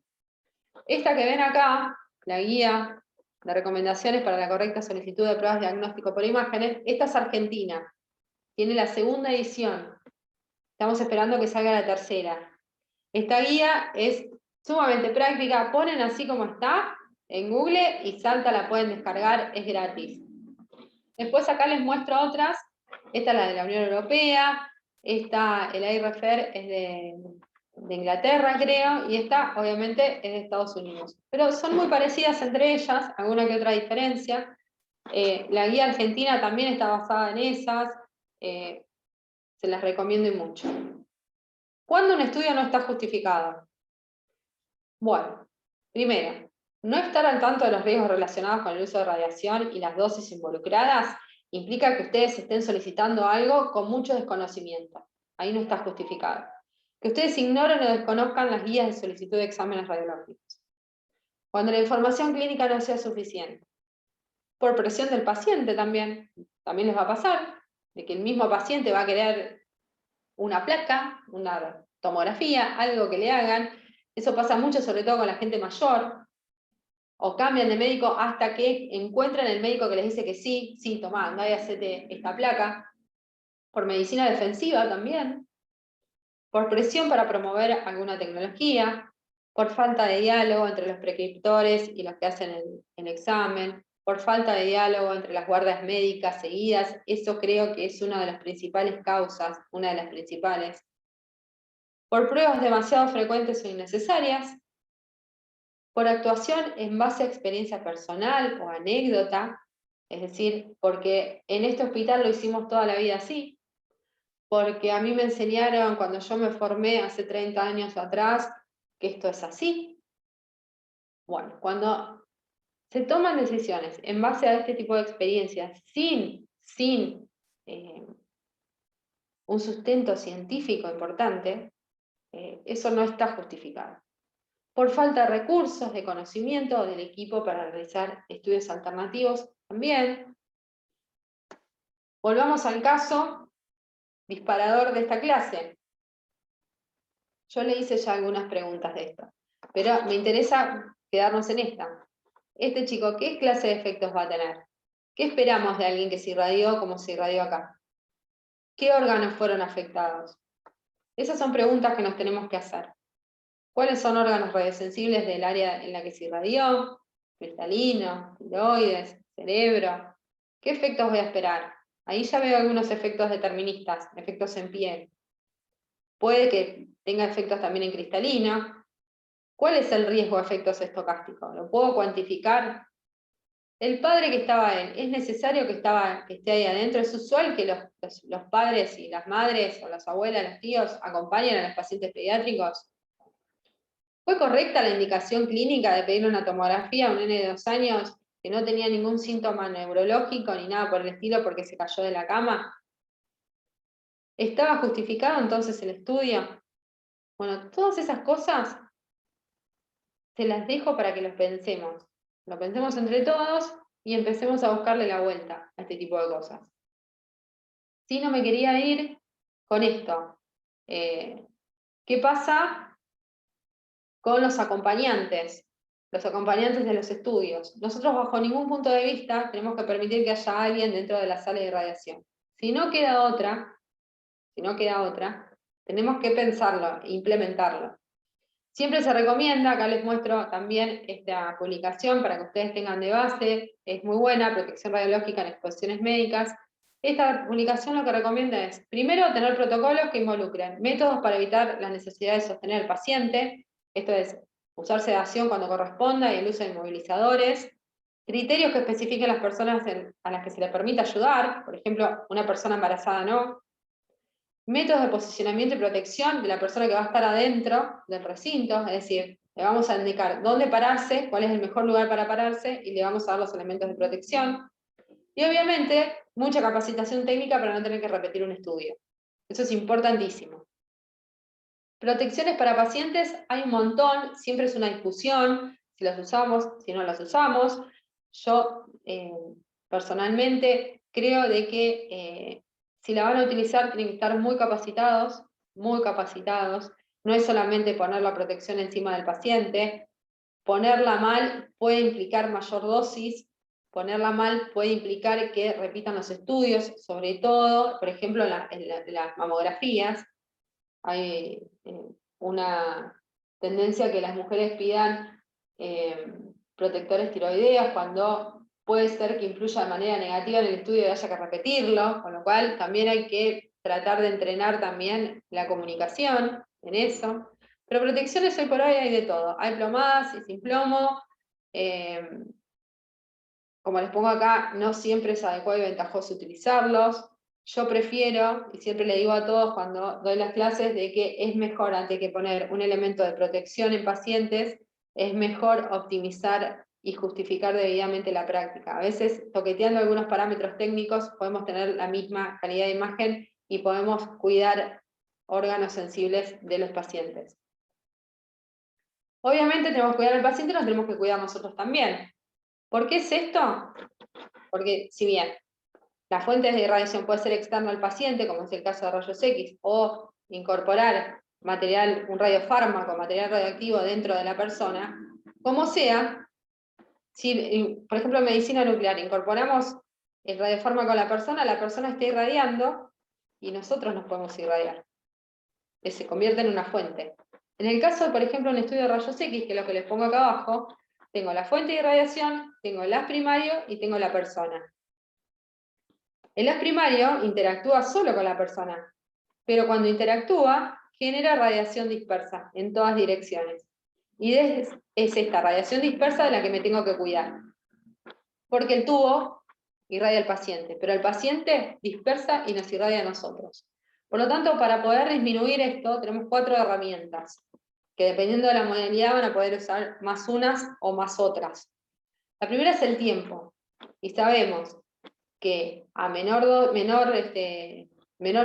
Esta que ven acá, la guía de recomendaciones para la correcta solicitud de pruebas de diagnóstico por imágenes, esta es argentina, tiene la 2ª edición, estamos esperando que salga la 3ª. Esta guía es sumamente práctica, ponen así como está en Google y salta, la pueden descargar, es gratis. Después acá les muestro otras, esta es la de la Unión Europea, esta, el iRefer es de Inglaterra creo, y esta obviamente es de Estados Unidos. Pero son muy parecidas entre ellas, alguna que otra diferencia. La guía argentina también está basada en esas, se las recomiendo y mucho. ¿Cuándo un estudio no está justificado? Bueno, primero, no estar al tanto de los riesgos relacionados con el uso de radiación y las dosis involucradas implica que ustedes estén solicitando algo con mucho desconocimiento. Ahí no está justificado. Que ustedes ignoren o desconozcan las guías de solicitud de exámenes radiológicos. Cuando la información clínica no sea suficiente. Por presión del paciente también les va a pasar, de que el mismo paciente va a querer una placa, una tomografía, algo que le hagan. Eso pasa mucho, sobre todo con la gente mayor, o cambian de médico hasta que encuentran el médico que les dice que sí, tomá, andá y hacete esta placa. Por medicina defensiva también, por presión para promover alguna tecnología, por falta de diálogo entre los prescriptores y los que hacen el examen, por falta de diálogo entre las guardias médicas seguidas. Eso creo que es una de las principales causas, una de las principales. Por pruebas demasiado frecuentes o innecesarias, por actuación en base a experiencia personal o anécdota, es decir, porque en este hospital lo hicimos toda la vida así, porque a mí me enseñaron cuando yo me formé hace 30 años atrás que esto es así. Bueno, cuando se toman decisiones en base a este tipo de experiencias sin un sustento científico importante, eso no está justificado. Por falta de recursos, de conocimiento del equipo para realizar estudios alternativos también. Volvamos al caso disparador de esta clase. Yo le hice ya algunas preguntas de esto, pero me interesa quedarnos en esta. Este chico, ¿qué clase de efectos va a tener? ¿Qué esperamos de alguien que se irradió como se irradió acá? ¿Qué órganos fueron afectados? Esas son preguntas que nos tenemos que hacer. ¿Cuáles son órganos radiosensibles del área en la que se irradió? Cristalino, tiroides, cerebro. ¿Qué efectos voy a esperar? Ahí ya veo algunos efectos deterministas, efectos en piel. Puede que tenga efectos también en cristalino. ¿Cuál es el riesgo de efectos estocásticos? ¿Lo puedo cuantificar? El padre que estaba ¿es necesario que esté ahí adentro? ¿Es usual que los padres y las madres, o las abuelas, los tíos, acompañen a los pacientes pediátricos? ¿Fue correcta la indicación clínica de pedirle una tomografía a un nene de 2 años que no tenía ningún síntoma neurológico ni nada por el estilo porque se cayó de la cama? ¿Estaba justificado entonces el estudio? Bueno, todas esas cosas se las dejo para que los pensemos. Lo pensemos entre todos y empecemos a buscarle la vuelta a este tipo de cosas. Si no me quería ir con esto. ¿Qué pasa con los acompañantes de los estudios? Nosotros bajo ningún punto de vista tenemos que permitir que haya alguien dentro de la sala de irradiación. Si no queda otra, tenemos que pensarlo e implementarlo. Siempre se recomienda, acá les muestro también esta publicación para que ustedes tengan de base, es muy buena, protección radiológica en exposiciones médicas. Esta publicación lo que recomienda es, primero, tener protocolos que involucren métodos para evitar la necesidad de sostener al paciente, esto es, usar sedación cuando corresponda y el uso de inmovilizadores, criterios que especifiquen las personas a las que se le permite ayudar, por ejemplo, una persona embarazada no, métodos de posicionamiento y protección de la persona que va a estar adentro del recinto, es decir, le vamos a indicar dónde pararse, cuál es el mejor lugar para pararse, y le vamos a dar los elementos de protección. Y obviamente, mucha capacitación técnica para no tener que repetir un estudio. Eso es importantísimo. Protecciones para pacientes hay un montón, siempre es una discusión, si las usamos, si no las usamos. Yo, personalmente, creo de que si la van a utilizar tienen que estar muy capacitados, muy capacitados. No es solamente poner la protección encima del paciente. Ponerla mal puede implicar mayor dosis, ponerla mal puede implicar que repitan los estudios, sobre todo, por ejemplo, en las mamografías. Hay una tendencia a que las mujeres pidan protectores tiroideos cuando puede ser que influya de manera negativa en el estudio y haya que repetirlo, con lo cual también hay que tratar de entrenar también la comunicación en eso. Pero protecciones hoy por hoy hay de todo, hay plomadas y sin plomo, como les pongo acá, no siempre es adecuado y ventajoso utilizarlos. Yo prefiero, y siempre le digo a todos cuando doy las clases, de que es mejor, antes que poner un elemento de protección en pacientes, es mejor optimizar y justificar debidamente la práctica. A veces, toqueteando algunos parámetros técnicos, podemos tener la misma calidad de imagen y podemos cuidar órganos sensibles de los pacientes. Obviamente tenemos que cuidar al paciente y nos tenemos que cuidar nosotros también. ¿Por qué es esto? Porque si bien las fuentes de irradiación puede ser externo al paciente, como es el caso de rayos X, o incorporar material, un radiofármaco, material radioactivo dentro de la persona, como sea, si, por ejemplo, en medicina nuclear, incorporamos el radiofármaco a la persona está irradiando y nosotros nos podemos irradiar. Se convierte en una fuente. En el caso, por ejemplo, un estudio de rayos X, que es lo que les pongo acá abajo, tengo la fuente de irradiación, tengo el haz primario y tengo la persona. El haz primario interactúa solo con la persona, pero cuando interactúa, genera radiación dispersa en todas direcciones. Y es esta radiación dispersa de la que me tengo que cuidar. Porque el tubo irradia al paciente, pero el paciente dispersa y nos irradia a nosotros. Por lo tanto, para poder disminuir esto, tenemos 4 herramientas, que dependiendo de la modalidad van a poder usar más unas o más otras. La primera es el tiempo, y sabemos que a menor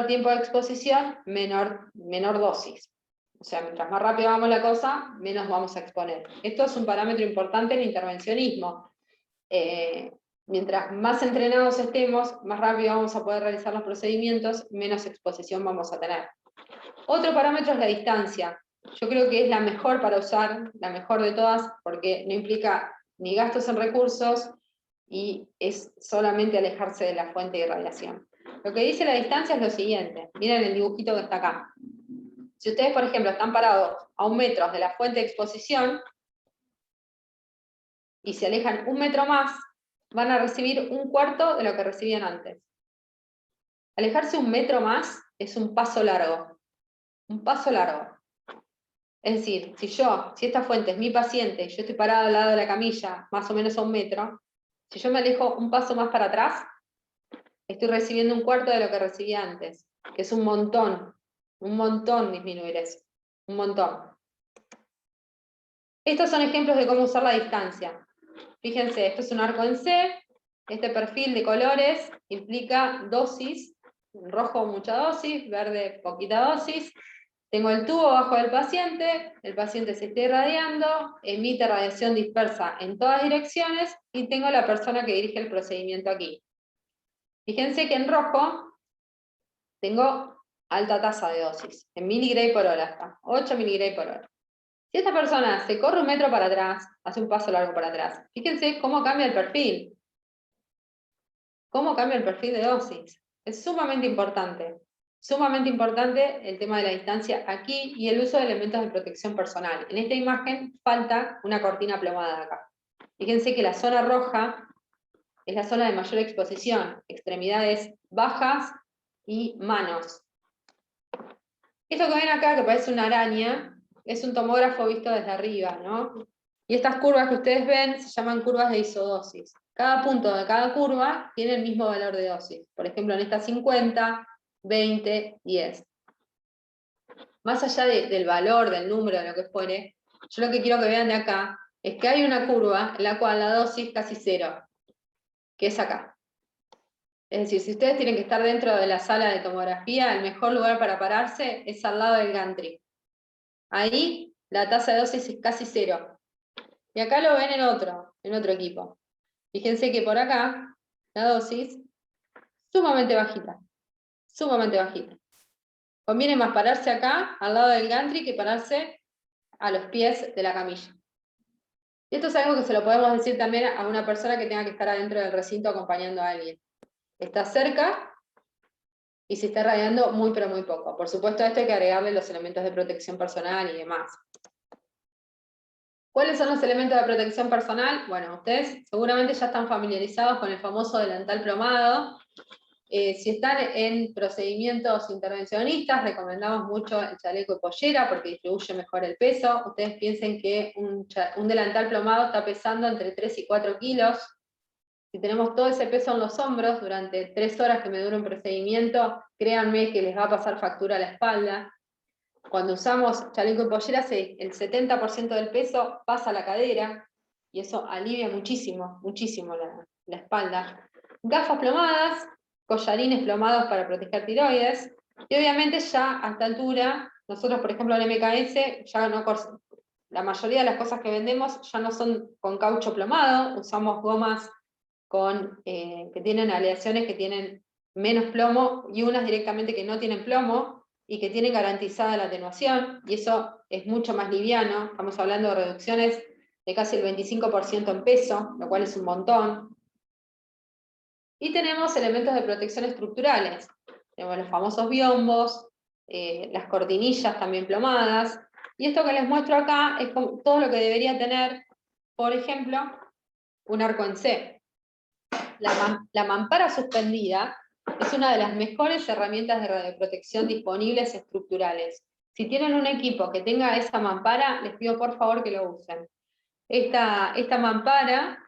tiempo de exposición, menor dosis. O sea, mientras más rápido vamos la cosa, menos vamos a exponer. Esto es un parámetro importante en intervencionismo. Mientras más entrenados estemos, más rápido vamos a poder realizar los procedimientos, menos exposición vamos a tener. Otro parámetro es la distancia. Yo creo que es la mejor para usar, la mejor de todas, porque no implica ni gastos en recursos, y es solamente alejarse de la fuente de irradiación. Lo que dice la distancia es lo siguiente, miren el dibujito que está acá. Si ustedes, por ejemplo, están parados a 1 metro de la fuente de exposición, y se alejan 1 metro más, van a recibir 1/4 de lo que recibían antes. Alejarse 1 metro más es un paso largo. Un paso largo. Es decir, si esta fuente es mi paciente, y yo estoy parada al lado de la camilla, más o menos a 1 metro, si yo me alejo un paso más para atrás, estoy recibiendo 1/4 de lo que recibía antes, que es un montón disminuir eso, un montón. Estos son ejemplos de cómo usar la distancia. Fíjense, esto es un arco en C, este perfil de colores implica dosis, en rojo mucha dosis, verde poquita dosis. Tengo el tubo abajo del paciente, el paciente se está irradiando, emite radiación dispersa en todas direcciones, y tengo la persona que dirige el procedimiento aquí. Fíjense que en rojo tengo alta tasa de dosis, en miligray por hora está, 8 miligray por hora. Si esta persona se corre 1 metro para atrás, hace un paso largo para atrás, fíjense cómo cambia el perfil. Cómo cambia el perfil de dosis. Es sumamente importante. Sumamente importante el tema de la distancia aquí y el uso de elementos de protección personal. En esta imagen falta una cortina plomada acá. Fíjense que la zona roja es la zona de mayor exposición, extremidades bajas y manos. Esto que ven acá, que parece una araña, es un tomógrafo visto desde arriba, ¿no? Y estas curvas que ustedes ven se llaman curvas de isodosis. Cada punto de cada curva tiene el mismo valor de dosis. Por ejemplo, en esta 50, 20, 10. Más allá del valor, del número, de lo que fuere, yo lo que quiero que vean de acá es que hay una curva en la cual la dosis es casi cero, que es acá. Es decir, si ustedes tienen que estar dentro de la sala de tomografía, el mejor lugar para pararse es al lado del gantry. Ahí la tasa de dosis es casi cero. Y acá lo ven en otro equipo. Fíjense que por acá la dosis sumamente bajita. Sumamente bajita. Conviene más pararse acá, al lado del gantry, que pararse a los pies de la camilla. Y esto es algo que se lo podemos decir también a una persona que tenga que estar adentro del recinto acompañando a alguien. Está cerca y se está radiando muy pero muy poco. Por supuesto a esto hay que agregarle los elementos de protección personal y demás. ¿Cuáles son los elementos de protección personal? Bueno, ustedes seguramente ya están familiarizados con el famoso delantal plomado. Si están en procedimientos intervencionistas, recomendamos mucho el chaleco y pollera porque distribuye mejor el peso. Ustedes piensen que un delantal plomado está pesando entre 3 y 4 kilos. Si tenemos todo ese peso en los hombros durante 3 horas que me dura un procedimiento, créanme que les va a pasar factura a la espalda. Cuando usamos chaleco y pollera, el 70% del peso pasa a la cadera, y eso alivia muchísimo, muchísimo la espalda. Gafas plomadas, collarines plomados para proteger tiroides, y obviamente ya a esta altura, nosotros por ejemplo en MKS, ya no, la mayoría de las cosas que vendemos ya no son con caucho plomado, usamos gomas que tienen aleaciones que tienen menos plomo, y unas directamente que no tienen plomo, y que tienen garantizada la atenuación, y eso es mucho más liviano. Estamos hablando de reducciones de casi el 25% en peso, lo cual es un montón. Y tenemos elementos de protección estructurales. Tenemos los famosos biombos, las cortinillas también plomadas, y esto que les muestro acá es todo lo que debería tener, por ejemplo, un arco en C. La mampara suspendida es una de las mejores herramientas de radioprotección disponibles estructurales. Si tienen un equipo que tenga esa mampara, les pido por favor que lo usen. Esta mampara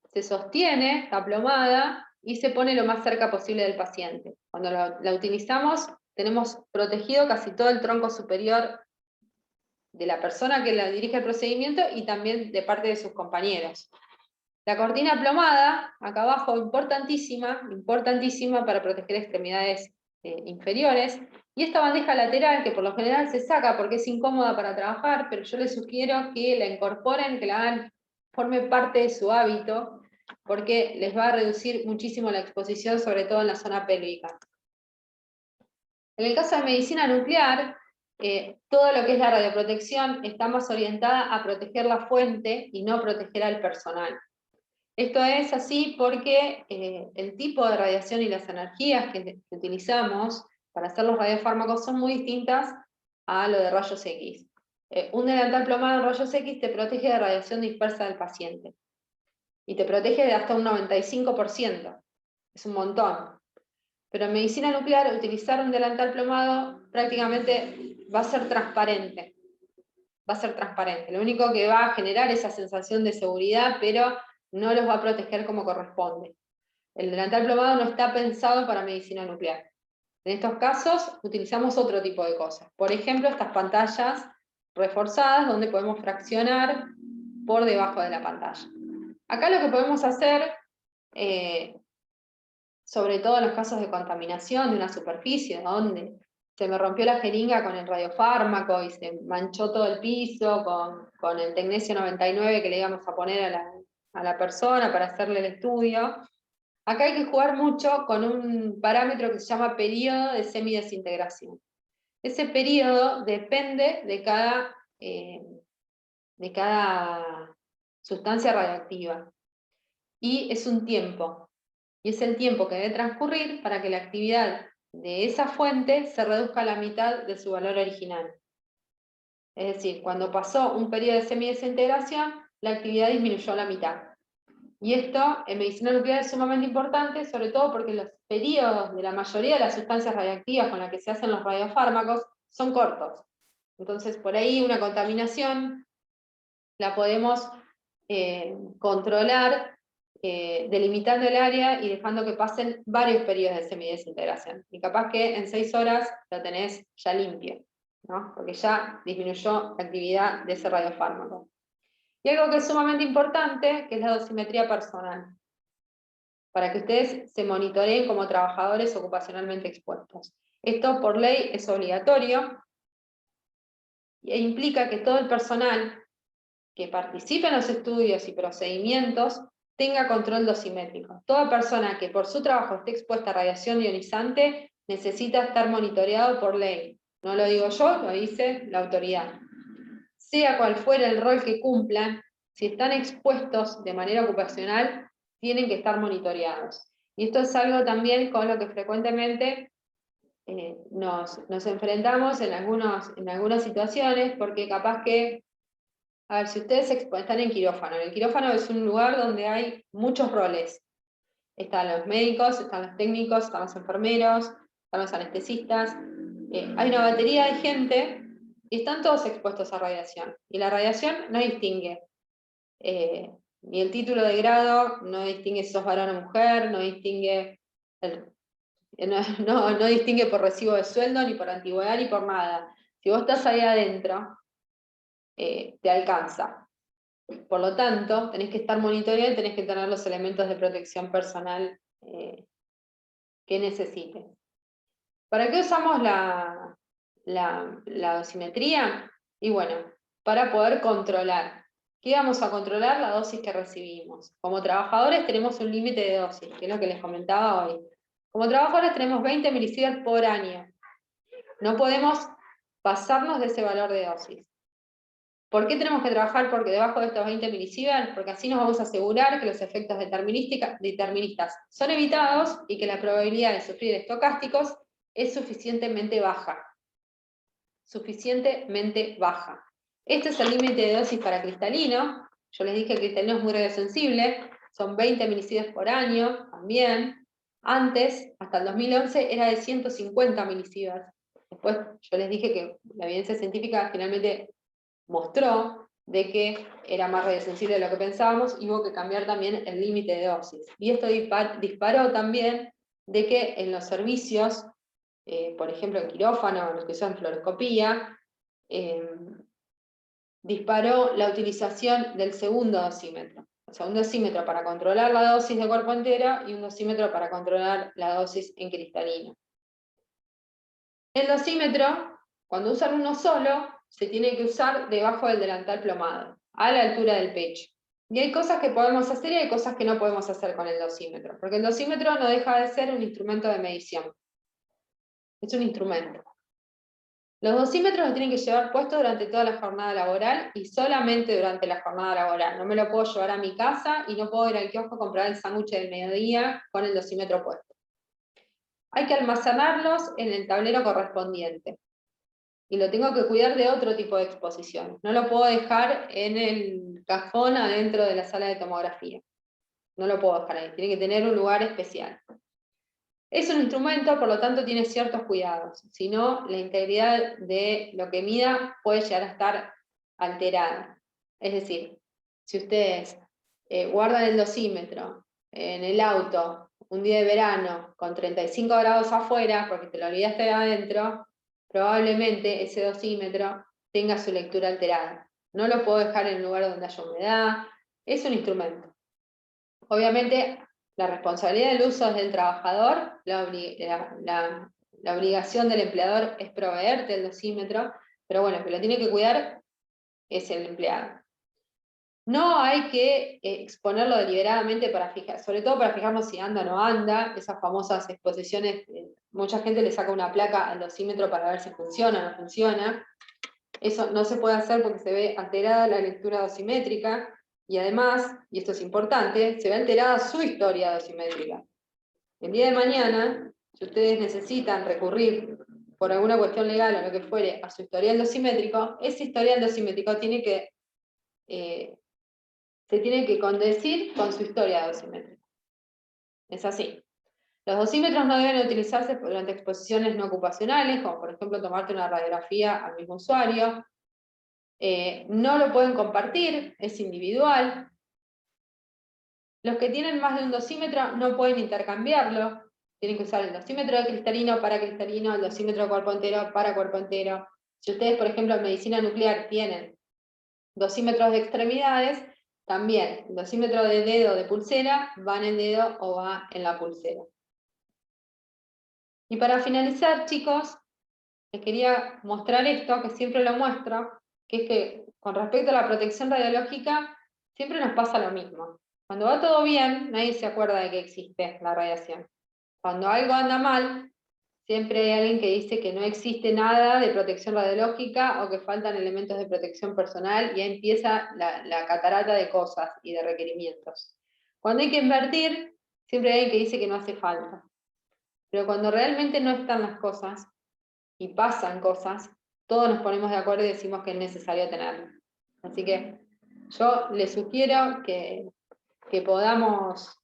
se sostiene, está plomada, y se pone lo más cerca posible del paciente. Cuando la utilizamos, tenemos protegido casi todo el tronco superior de la persona que la dirige el procedimiento y también de parte de sus compañeros. La cortina plomada, acá abajo, importantísima, importantísima para proteger extremidades inferiores. Y esta bandeja lateral, que por lo general se saca porque es incómoda para trabajar, pero yo les sugiero que la incorporen, que la hagan, forme parte de su hábito, porque les va a reducir muchísimo la exposición, sobre todo en la zona pélvica. En el caso de medicina nuclear, todo lo que es la radioprotección está más orientada a proteger la fuente y no proteger al personal. Esto es así porque el tipo de radiación y las energías que utilizamos para hacer los radiofármacos son muy distintas a lo de rayos X. Un delantal plomado en rayos X te protege de radiación dispersa del paciente. Y te protege de hasta un 95%. Es un montón. Pero en medicina nuclear, utilizar un delantal plomado prácticamente va a ser transparente. Va a ser transparente. Lo único que va a generar esa sensación de seguridad, pero no los va a proteger como corresponde. El delantal plomado no está pensado para medicina nuclear. En estos casos utilizamos otro tipo de cosas. Por ejemplo, estas pantallas reforzadas donde podemos fraccionar por debajo de la pantalla. Acá lo que podemos hacer, sobre todo en los casos de contaminación de una superficie, donde se me rompió la jeringa con el radiofármaco y se manchó todo el piso con el Tecnesio 99 que le íbamos a poner a la persona para hacerle el estudio. Acá hay que jugar mucho con un parámetro que se llama periodo de semidesintegración. Ese periodo depende de cada sustancia radioactiva. Y es un tiempo. Y es el tiempo que debe transcurrir para que la actividad de esa fuente se reduzca a la mitad de su valor original. Es decir, cuando pasó un periodo de semidesintegración, la actividad disminuyó a la mitad. Y esto en medicina nuclear es sumamente importante, sobre todo porque los periodos de la mayoría de las sustancias radiactivas con las que se hacen los radiofármacos son cortos. Entonces, por ahí una contaminación la podemos controlar delimitando el área y dejando que pasen varios periodos de semidesintegración. Y capaz que en 6 horas lo tenés ya limpio, ¿no? Porque ya disminuyó la actividad de ese radiofármaco. Y algo que es sumamente importante, que es la dosimetría personal, para que ustedes se monitoreen como trabajadores ocupacionalmente expuestos. Esto por ley es obligatorio e implica que todo el personal que participe en los estudios y procedimientos tenga control dosimétrico. Toda persona que por su trabajo esté expuesta a radiación ionizante necesita estar monitoreado por ley. No lo digo yo, lo dice la autoridad. Sea cual fuera el rol que cumplan, si están expuestos de manera ocupacional, tienen que estar monitoreados. Y esto es algo también con lo que frecuentemente nos enfrentamos en algunas situaciones, porque capaz que, a ver, si ustedes están en quirófano, el quirófano es un lugar donde hay muchos roles. Están los médicos, están los técnicos, están los enfermeros, están los anestesistas. Hay una batería de gente y están todos expuestos a radiación. Y la radiación no distingue. Ni el título de grado, no distingue si sos varón o mujer, no distingue, no distingue por recibo de sueldo, ni por antigüedad, ni por nada. Si vos estás ahí adentro, te alcanza. Por lo tanto, tenés que estar monitoreando y tenés que tener los elementos de protección personal que necesites. ¿Para qué usamos la dosimetría? Y bueno, para poder controlar. ¿Qué vamos a controlar? La dosis que recibimos. Como trabajadores tenemos un límite de dosis, que es lo que les comentaba hoy. Como trabajadores tenemos 20 milisievert por año. No podemos pasarnos de ese valor de dosis. ¿Por qué tenemos que trabajar porque debajo de estos 20 milisievert? Porque así nos vamos a asegurar que los efectos deterministas son evitados y que la probabilidad de sufrir estocásticos es suficientemente baja. Suficientemente baja. Este es el límite de dosis para cristalino. Yo les dije que el cristalino es muy radiosensible, son 20 milisievert por año también. Antes, hasta el 2011, era de 150 milisievert. Después yo les dije que la evidencia científica finalmente mostró de que era más radiosensible de lo que pensábamos y hubo que cambiar también el límite de dosis. Y esto disparó también de que en los servicios, por ejemplo en quirófano, los que usan fluoroscopía, disparó la utilización del segundo dosímetro. O sea, un dosímetro para controlar la dosis de cuerpo entero y un dosímetro para controlar la dosis en cristalino. El dosímetro, cuando usan uno solo, se tiene que usar debajo del delantal plomado, a la altura del pecho. Y hay cosas que podemos hacer y hay cosas que no podemos hacer con el dosímetro, porque el dosímetro no deja de ser un instrumento de medición. Es un instrumento. Los dosímetros los tienen que llevar puestos durante toda la jornada laboral y solamente durante la jornada laboral. No me lo puedo llevar a mi casa y no puedo ir al kiosco a comprar el sándwich del mediodía con el dosímetro puesto. Hay que almacenarlos en el tablero correspondiente. Y lo tengo que cuidar de otro tipo de exposición. No lo puedo dejar en el cajón adentro de la sala de tomografía. No lo puedo dejar ahí, tiene que tener un lugar especial. Es un instrumento, por lo tanto tiene ciertos cuidados, si no la integridad de lo que mida puede llegar a estar alterada. Es decir, si ustedes guardan el dosímetro en el auto un día de verano con 35 grados afuera, porque te lo olvidaste de adentro, probablemente ese dosímetro tenga su lectura alterada. No lo puedo dejar en un lugar donde haya humedad, es un instrumento. Obviamente, la responsabilidad del uso es del trabajador, la obligación del empleador es proveerte el dosímetro, pero bueno, el que lo tiene que cuidar es el empleado. No hay que exponerlo deliberadamente para fijar, sobre todo para fijarnos si anda o no anda, esas famosas exposiciones, mucha gente le saca una placa al dosímetro para ver si funciona o no funciona. Eso no se puede hacer porque se ve alterada la lectura dosimétrica, y además, y esto es importante, se ve alterada su historia dosimétrica. El día de mañana, si ustedes necesitan recurrir por alguna cuestión legal o lo que fuere a su historial dosimétrico, ese historial dosimétrico tiene que, se tiene que condecir con su historia dosimétrica. Es así. Los dosímetros no deben utilizarse durante exposiciones no ocupacionales, como por ejemplo tomarte una radiografía al mismo usuario. No lo pueden compartir, es individual. Los que tienen más de un dosímetro no pueden intercambiarlo. Tienen que usar el dosímetro de cristalino para cristalino, el dosímetro de cuerpo entero para cuerpo entero. Si ustedes, por ejemplo, en medicina nuclear tienen dosímetros de extremidades, también el dosímetro de dedo de pulsera va en el dedo o va en la pulsera. Y para finalizar, chicos, les quería mostrar esto, que siempre lo muestro, que es que con respecto a la protección radiológica, siempre nos pasa lo mismo. Cuando va todo bien, nadie se acuerda de que existe la radiación. Cuando algo anda mal, siempre hay alguien que dice que no existe nada de protección radiológica o que faltan elementos de protección personal y ahí empieza la catarata de cosas y de requerimientos. Cuando hay que invertir, siempre hay alguien que dice que no hace falta. Pero cuando realmente no están las cosas y pasan cosas, todos nos ponemos de acuerdo y decimos que es necesario tenerlo. Así que yo les sugiero que podamos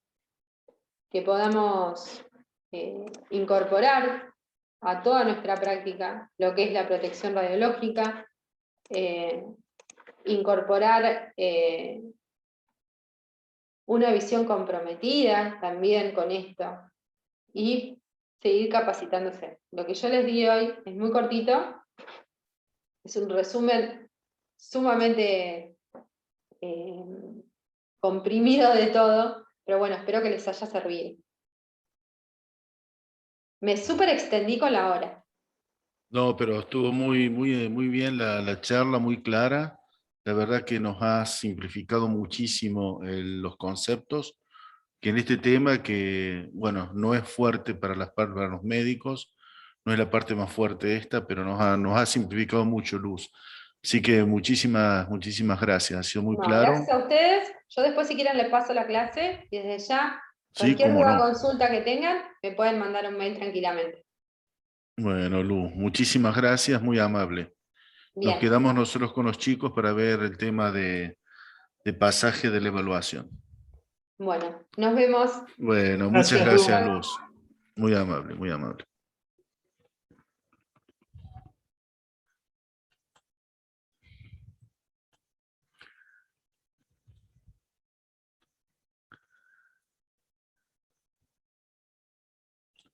incorporar a toda nuestra práctica lo que es la protección radiológica, incorporar una visión comprometida también con esto y seguir capacitándose. Lo que yo les di hoy es muy cortito, es un resumen sumamente comprimido de todo, pero bueno, espero que les haya servido. Me súper extendí con la hora. No, pero estuvo muy bien la charla, muy clara. La verdad que nos ha simplificado muchísimo los conceptos, que en este tema que, bueno, no es fuerte para los médicos, no es la parte más fuerte esta, pero nos ha simplificado mucho, Luz. Así que muchísimas gracias. Ha sido muy No, claro. gracias a ustedes. Yo después, si quieren, les paso la clase y desde ya, Sí, cualquier cómo duda o no. consulta que tengan, me pueden mandar un mail tranquilamente. Bueno, Luz, muchísimas gracias, muy amable. Nos Bien, quedamos nosotros con los chicos para ver el tema de pasaje de la evaluación. bueno, nos vemos. Bueno, muchas Gracias, gracias, Lu. Luz. Muy amable, muy amable.